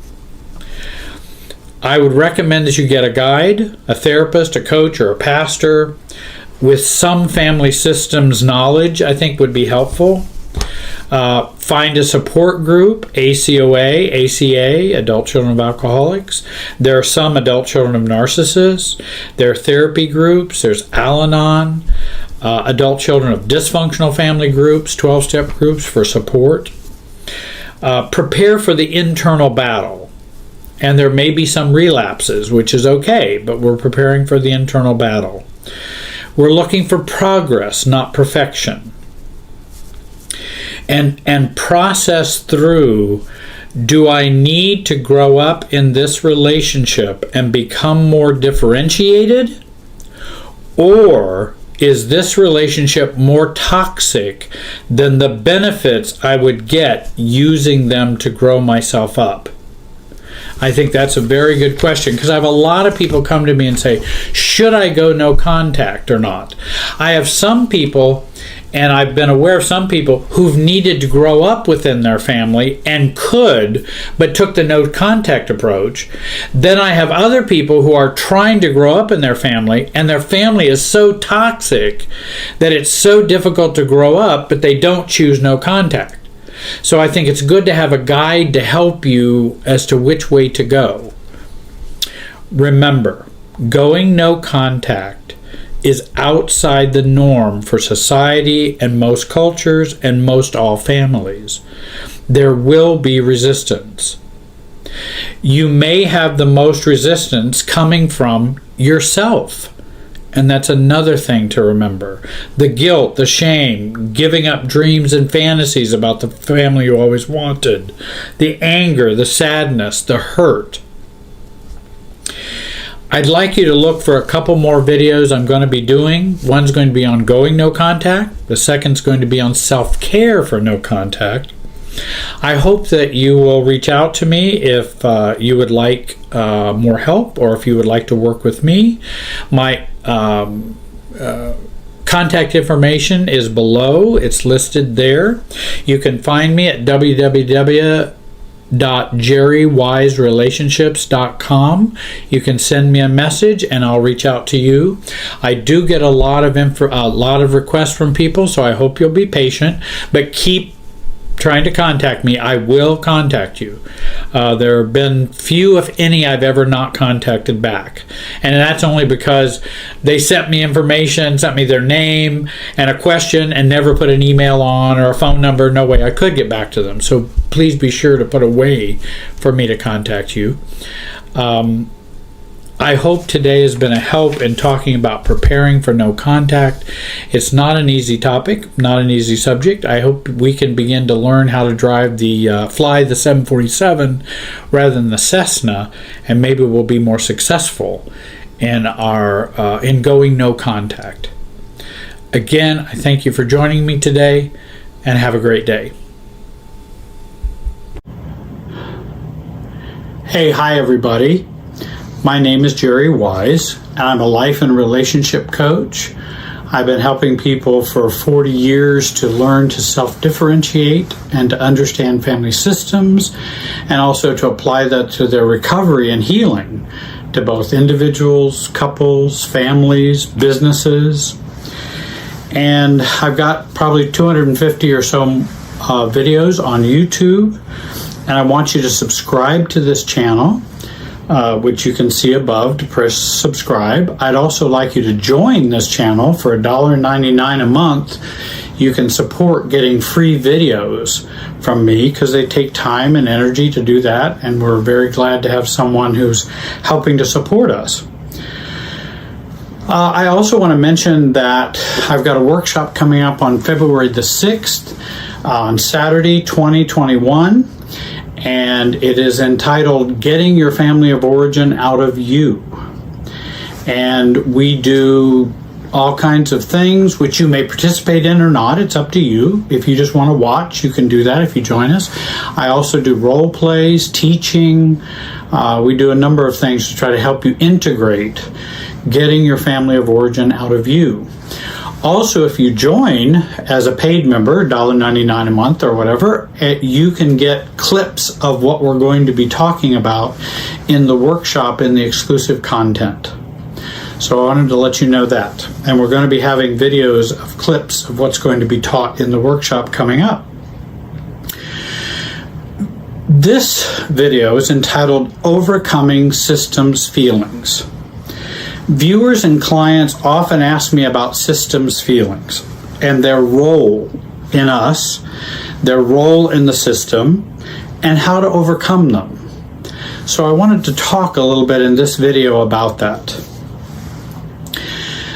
I would recommend that you get a guide, a therapist, a coach, or a pastor with some family systems knowledge. I think would be helpful. Find a support group, ACOA, ACA, Adult Children of Alcoholics. There are some adult children of narcissists. There are therapy groups. There's Al-Anon, adult children of dysfunctional family groups, 12-step groups for support. Prepare for the internal battle. And there may be some relapses, which is okay, but we're preparing for the internal battle. We're looking for progress, not perfection. And process through, do I need to grow up in this relationship and become more differentiated? Or is this relationship more toxic than the benefits I would get using them to grow myself up? I think that's a very good question, because I have a lot of people come to me and say, should I go no contact or not? I have some people, and I've been aware of some people who've needed to grow up within their family and could, but took the no contact approach. Then I have other people who are trying to grow up in their family, and their family is so toxic that it's so difficult to grow up, but they don't choose no contact. So I think it's good to have a guide to help you as to which way to go. Remember, going no contact is outside the norm for society and most cultures and most all families. There will be resistance. You may have the most resistance coming from yourself. And that's another thing to remember. The guilt, the shame, giving up dreams and fantasies about the family you always wanted, the anger, the sadness, the hurt. I'd like you to look for a couple more videos I'm going to be doing. One's going to be on going no contact. The second's going to be on self-care for no contact. I hope that you will reach out to me if you would like more help, or if you would like to work with me. My contact information is below. It's listed there. You can find me at info@jerrywiserelationships.com. You can send me a message and I'll reach out to you. I do get a lot of requests from people, so I hope you'll be patient, but keep trying to contact me. I will contact you. There have been few, if any, I've ever not contacted back. And that's only because they sent me information, sent me their name and a question, and never put an email on or a phone number. No way I could get back to them. So please be sure to put a way for me to contact you. I hope today has been a help in talking about preparing for no contact. It's not an easy topic, not an easy subject. I hope we can begin to learn how to drive fly the 747 rather than the Cessna, and maybe we'll be more successful in in going no contact. Again, I thank you for joining me today, and have a great day. Hi everybody. My name is Jerry Wise, and I'm a life and relationship coach. I've been helping people for 40 years to learn to self-differentiate and to understand family systems, and also to apply that to their recovery and healing to both individuals, couples, families, businesses. And I've got probably 250 or so videos on YouTube, and I want you to subscribe to this channel. Which you can see above to press subscribe. I'd also like you to join this channel for $1.99 a month. You can support getting free videos from me because they take time and energy to do that, and we're very glad to have someone who's helping to support us. I also want to mention that I've got a workshop coming up on February the 6th on Saturday 2021. And it is entitled Getting Your Family of Origin Out of You. And we do all kinds of things which you may participate in or not. It's up to you. If you just want to watch, you can do that if you join us. I also do role plays, teaching. We do a number of things to try to help you integrate getting your family of origin out of you. Also, if you join as a paid member, $1.99 a month or whatever, you can get clips of what we're going to be talking about in the workshop in the exclusive content. So I wanted to let you know that. And we're going to be having videos of clips of what's going to be taught in the workshop coming up. This video is entitled Overcoming Systems Feelings. Viewers and clients often ask me about systems feelings and their role in us, their role in the system, and how to overcome them. So I wanted to talk a little bit in this video about that.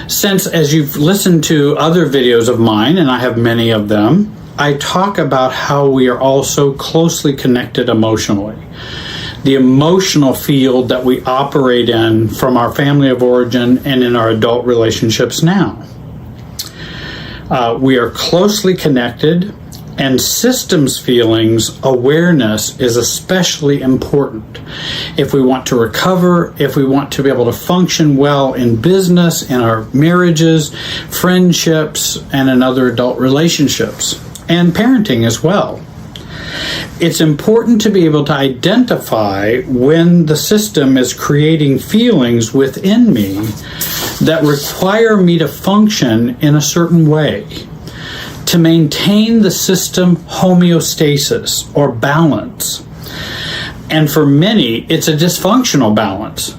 Since, as you've listened to other videos of mine, and I have many of them, I talk about how we are all so closely connected emotionally. The emotional field that we operate in from our family of origin and in our adult relationships now. We are closely connected, and systems feelings awareness is especially important if we want to recover, if we want to be able to function well in business, in our marriages, friendships, and in other adult relationships, and parenting as well. It's important to be able to identify when the system is creating feelings within me that require me to function in a certain way, to maintain the system homeostasis or balance. And for many, it's a dysfunctional balance.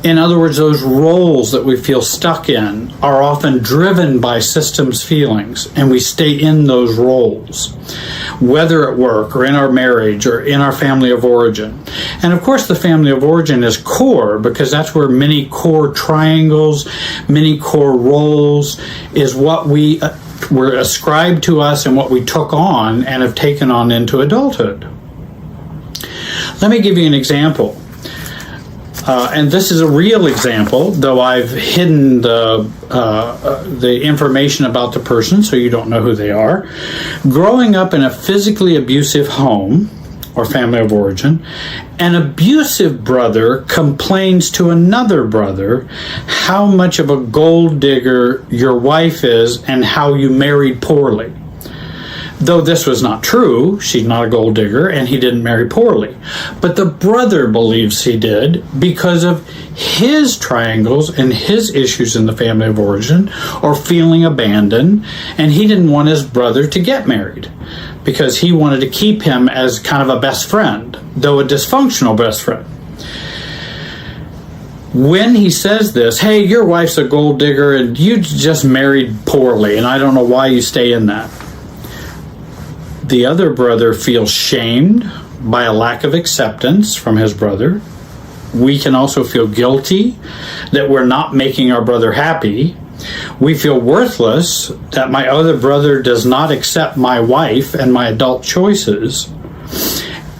In other words, those roles that we feel stuck in are often driven by systems feelings, and we stay in those roles, whether at work or in our marriage or in our family of origin. And of course, the family of origin is core because that's where many core triangles, many core roles is what were ascribed to us and what we took on and have taken on into adulthood. Let me give you an example. And this is a real example, though I've hidden the information about the person so you don't know who they are. Growing up in a physically abusive home or family of origin, an abusive brother complains to another brother how much of a gold digger your wife is and how you married poorly. Though this was not true, she's not a gold digger, and he didn't marry poorly. But the brother believes he did because of his triangles and his issues in the family of origin, or feeling abandoned, and he didn't want his brother to get married because he wanted to keep him as kind of a best friend, though a dysfunctional best friend. When he says this, hey, your wife's a gold digger and you just married poorly, and I don't know why you stay in that. The other brother feels shamed by a lack of acceptance from his brother. We can also feel guilty that we're not making our brother happy. We feel worthless that my other brother does not accept my wife and my adult choices.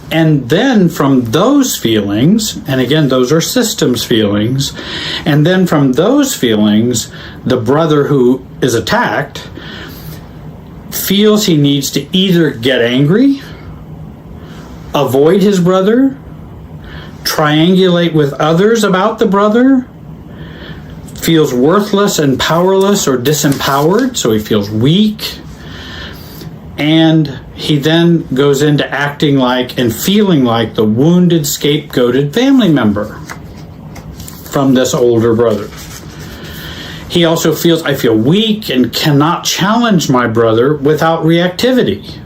And then from those feelings, and again, those are systems feelings, and then from those feelings, the brother who is attacked feels he needs to either get angry, avoid his brother, triangulate with others about the brother, feels worthless and powerless or disempowered, so he feels weak, and he then goes into acting like and feeling like the wounded, scapegoated family member from this older brother. He also feels, I feel weak and cannot challenge my brother without reactivity.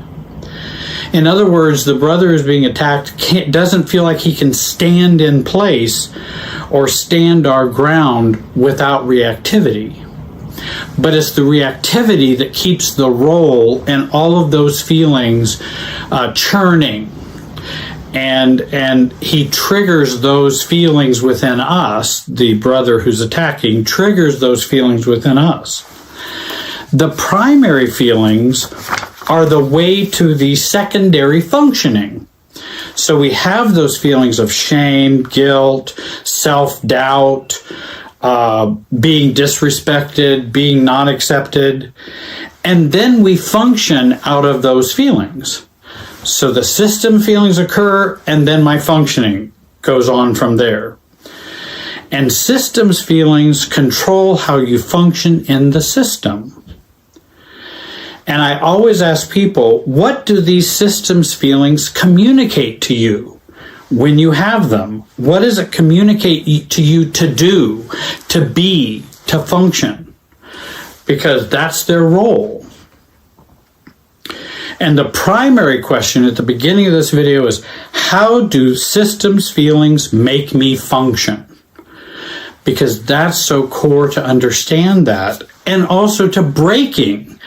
In other words, the brother who's being attacked doesn't feel like he can stand in place or stand our ground without reactivity. But it's the reactivity that keeps the role and all of those feelings churning. And he triggers those feelings within us. The brother who's attacking triggers those feelings within us. The primary feelings are the way to the secondary functioning. So we have those feelings of shame, guilt, self-doubt, being disrespected, being not accepted, and then we function out of those feelings. So the system feelings occur, and then my functioning goes on from there. And systems feelings control how you function in the system. And I always ask people, what do these systems feelings communicate to you when you have them? What does it communicate to you to do, to be, to function? Because that's their role. And the primary question at the beginning of this video is, how do systems feelings make me function? Because that's so core to understand that, and also to breaking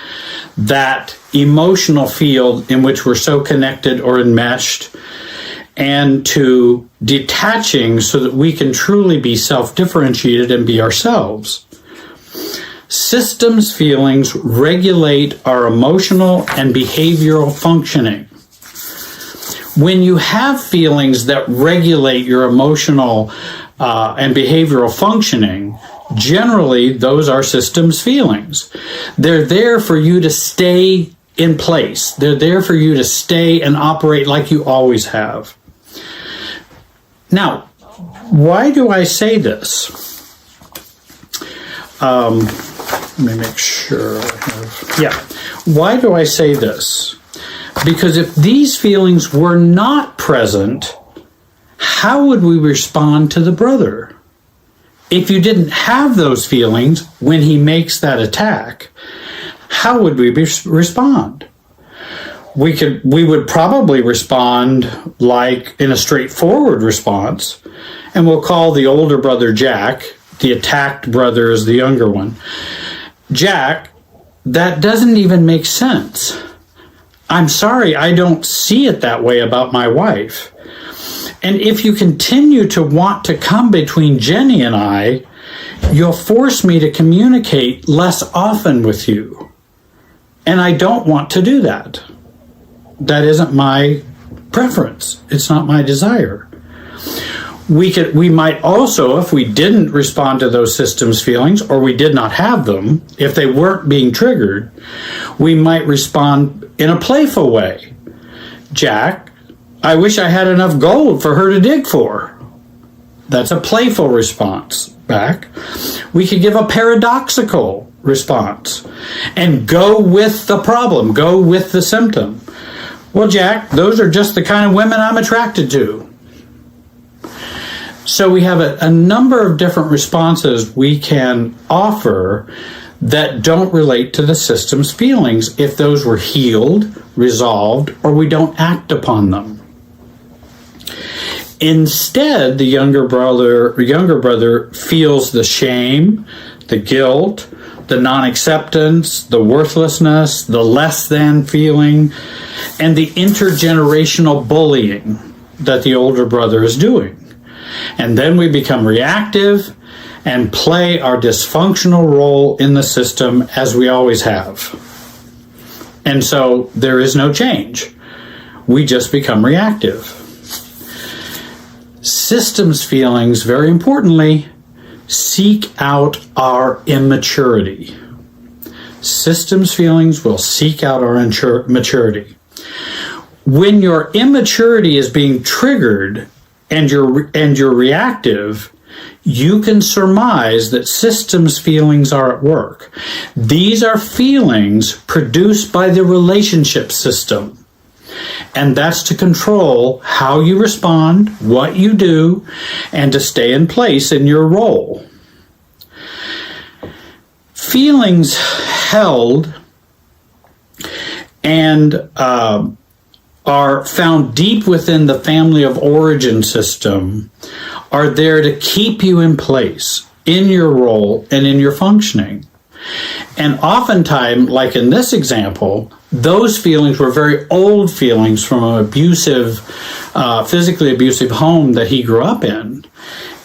that emotional field in which we're so connected or enmeshed, and to detaching so that we can truly be self-differentiated and be ourselves. Systems feelings regulate our emotional and behavioral functioning. When you have feelings that regulate your emotional and behavioral functioning, generally those are systems feelings. They're there for you to stay in place. They're there for you to stay and operate like you always have. Now, why do I say this? Let me make sure I have... Yeah. Why do I say this? Because if these feelings were not present, how would we respond to the brother? If you didn't have those feelings when he makes that attack, how would we respond? We would probably respond like in a straightforward response, and we'll call the older brother Jack. The attacked brother is the younger one. Jack, that doesn't even make sense. I'm sorry, I don't see it that way about my wife. And if you continue to want to come between Jenny and I, you'll force me to communicate less often with you. And I don't want to do that. That isn't my preference. It's not my desire. We might also, if we didn't respond to those systems feelings, or we did not have them, if they weren't being triggered, we might respond in a playful way. Jack, I wish I had enough gold for her to dig for. That's a playful response back. We could give a paradoxical response and go with the problem, go with the symptom. Well, Jack, those are just the kind of women I'm attracted to. So we have a number of different responses we can offer that don't relate to the system's feelings if those were healed, resolved, or we don't act upon them. Instead, the younger brother feels the shame, the guilt, the non-acceptance, the worthlessness, the less than feeling, and the intergenerational bullying that the older brother is doing. And then we become reactive and play our dysfunctional role in the system as we always have. And so there is no change. We just become reactive. Systems feelings, very importantly, seek out our immaturity. Systems feelings will seek out our maturity. When your immaturity is being triggered and you're reactive, you can surmise that systems feelings are at work. These are feelings produced by the relationship system. And that's to control how you respond, what you do, and to stay in place in your role. Feelings held and are found deep within the family of origin system are there to keep you in place in your role and in your functioning. And oftentimes, like in this example, those feelings were very old feelings from an abusive, physically abusive home that he grew up in.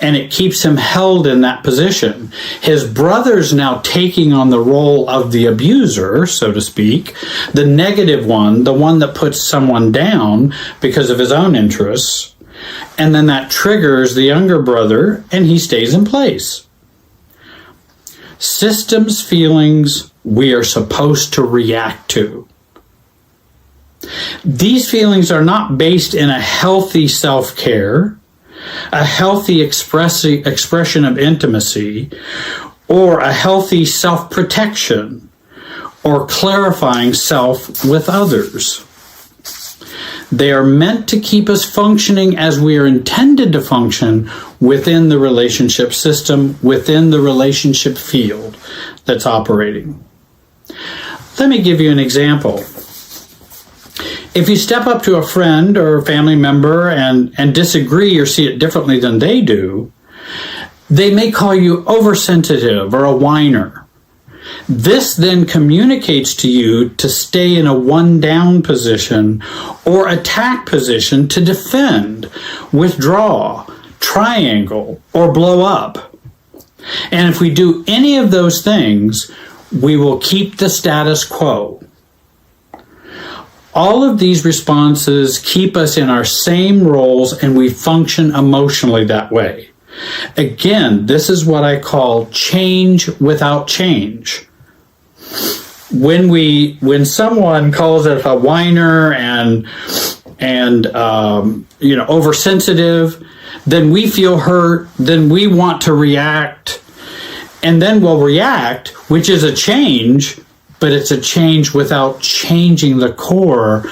And it keeps him held in that position. His brother's now taking on the role of the abuser, so to speak, the negative one, the one that puts someone down because of his own interests. And then that triggers the younger brother, and he stays in place. Systems feelings we are supposed to react to. These feelings are not based in a healthy self-care, a healthy expression of intimacy, or a healthy self-protection, or clarifying self with others. They are meant to keep us functioning as we are intended to function within the relationship system, within the relationship field that's operating. Let me give you an example. If you step up to a friend or a family member and disagree or see it differently than they do, they may call you oversensitive or a whiner. This then communicates to you to stay in a one-down position or attack position to defend, withdraw, triangle, or blow up. And if we do any of those things, we will keep the status quo. All of these responses keep us in our same roles, and we function emotionally that way. Again, this is what I call change without change. When someone calls us a whiner and oversensitive, then we feel hurt, then we want to react, and then we'll react, which is a change, but it's a change without changing the core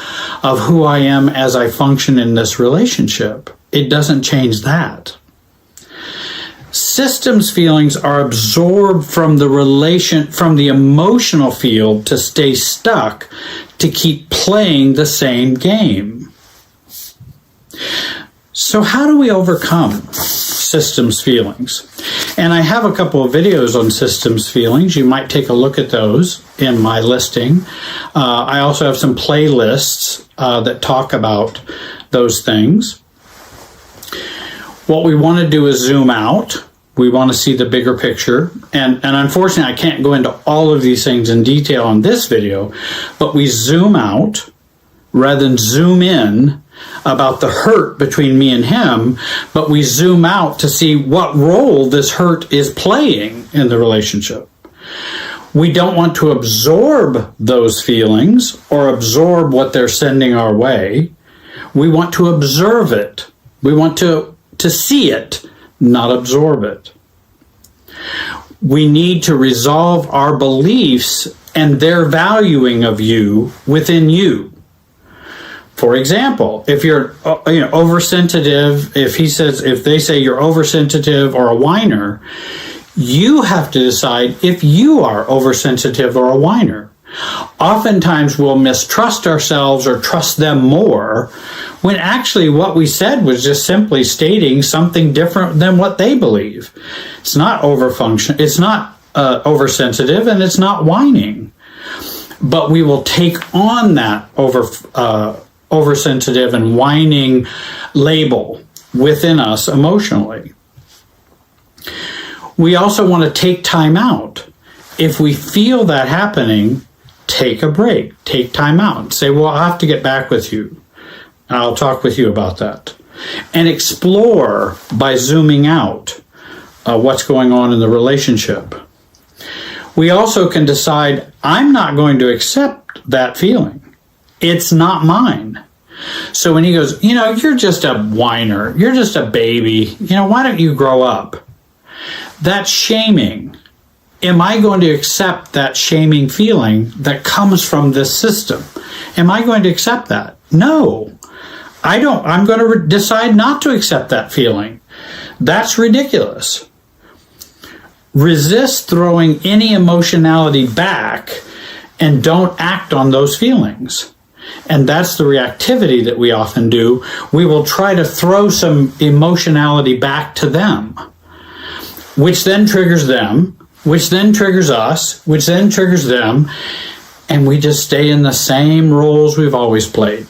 of who I am as I function in this relationship. It doesn't change that. Systems feelings are absorbed from the emotional field to stay stuck, to keep playing the same game. So how do we overcome systems feelings? And I have a couple of videos on systems feelings. You might take a look at those in my listing. I also have some playlists that talk about those things. What we want to do is zoom out. We want to see the bigger picture. And unfortunately, I can't go into all of these things in detail on this video, but we zoom out rather than zoom in about the hurt between me and him, but we zoom out to see what role this hurt is playing in the relationship. We don't want to absorb those feelings or absorb what they're sending our way. We want to observe it. We want to see it, not absorb it. We need to resolve our beliefs and their valuing of you within you. For example, if you're oversensitive, if they say you're oversensitive or a whiner, you have to decide if you are oversensitive or a whiner. Oftentimes we'll mistrust ourselves or trust them more when actually what we said was just simply stating something different than what they believe. It's not it's not oversensitive, and it's not whining. But we will take on that oversensitive and whining label within us emotionally. We also want to take time out. If we feel that happening, take a break, take time out. Say, well, I'll have to get back with you. I'll talk with you about that. And explore by zooming out what's going on in the relationship. We also can decide, I'm not going to accept that feeling. It's not mine. So when he goes, you're just a whiner, you're just a baby, why don't you grow up? That's shaming. Am I going to accept that shaming feeling that comes from this system? Am I going to accept that? No, I don't. I'm going to decide not to accept that feeling. That's ridiculous. Resist throwing any emotionality back and don't act on those feelings. And that's the reactivity that we often do. We will try to throw some emotionality back to them, which then triggers them, which then triggers us, which then triggers them, and we just stay in the same roles we've always played.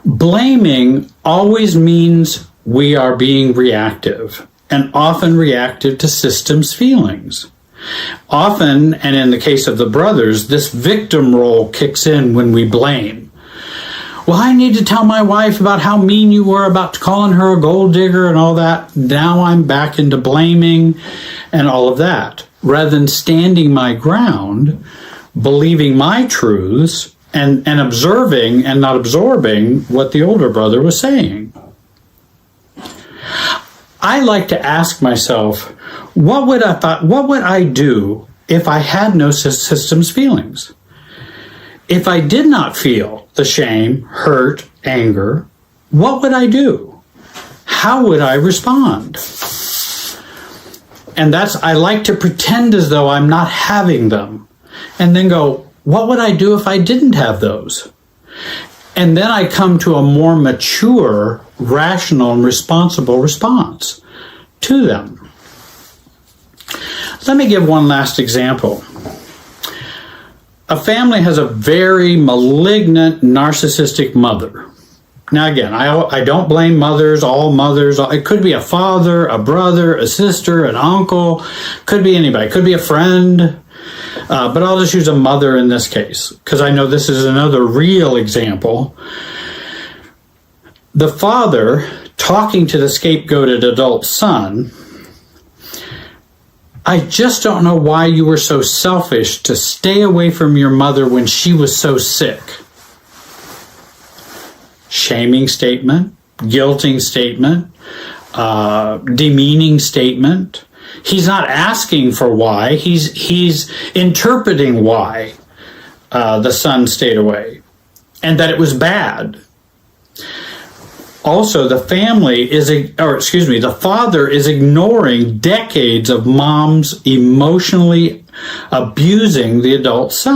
Blaming always means we are being reactive, and often reactive to systems feelings. Often, and in the case of the brothers, this victim role kicks in when we blame. Well, I need to tell my wife about how mean you were about calling her a gold digger and all that. Now I'm back into blaming and all of that. Rather than standing my ground, believing my truths, and observing and not absorbing what the older brother was saying. I like to ask myself, what would I do if I had no systems feelings? If I did not feel the shame, hurt, anger, what would I do? How would I respond? And I like to pretend as though I'm not having them, and then go, what would I do if I didn't have those? And then I come to a more mature, rational, and responsible response to them. Let me give one last example. A family has a very malignant, narcissistic mother. Now again, I don't blame mothers, all mothers. It could be a father, a brother, a sister, an uncle. Could be anybody. Could be a friend. But I'll just use a mother in this case, because I know this is another real example. The father talking to the scapegoated adult son, I just don't know why you were so selfish to stay away from your mother when she was so sick. Shaming statement, guilting statement, demeaning statement. He's not asking for why. He's interpreting why the son stayed away and that it was bad. Also, the father is ignoring decades of moms emotionally abusing the adult son.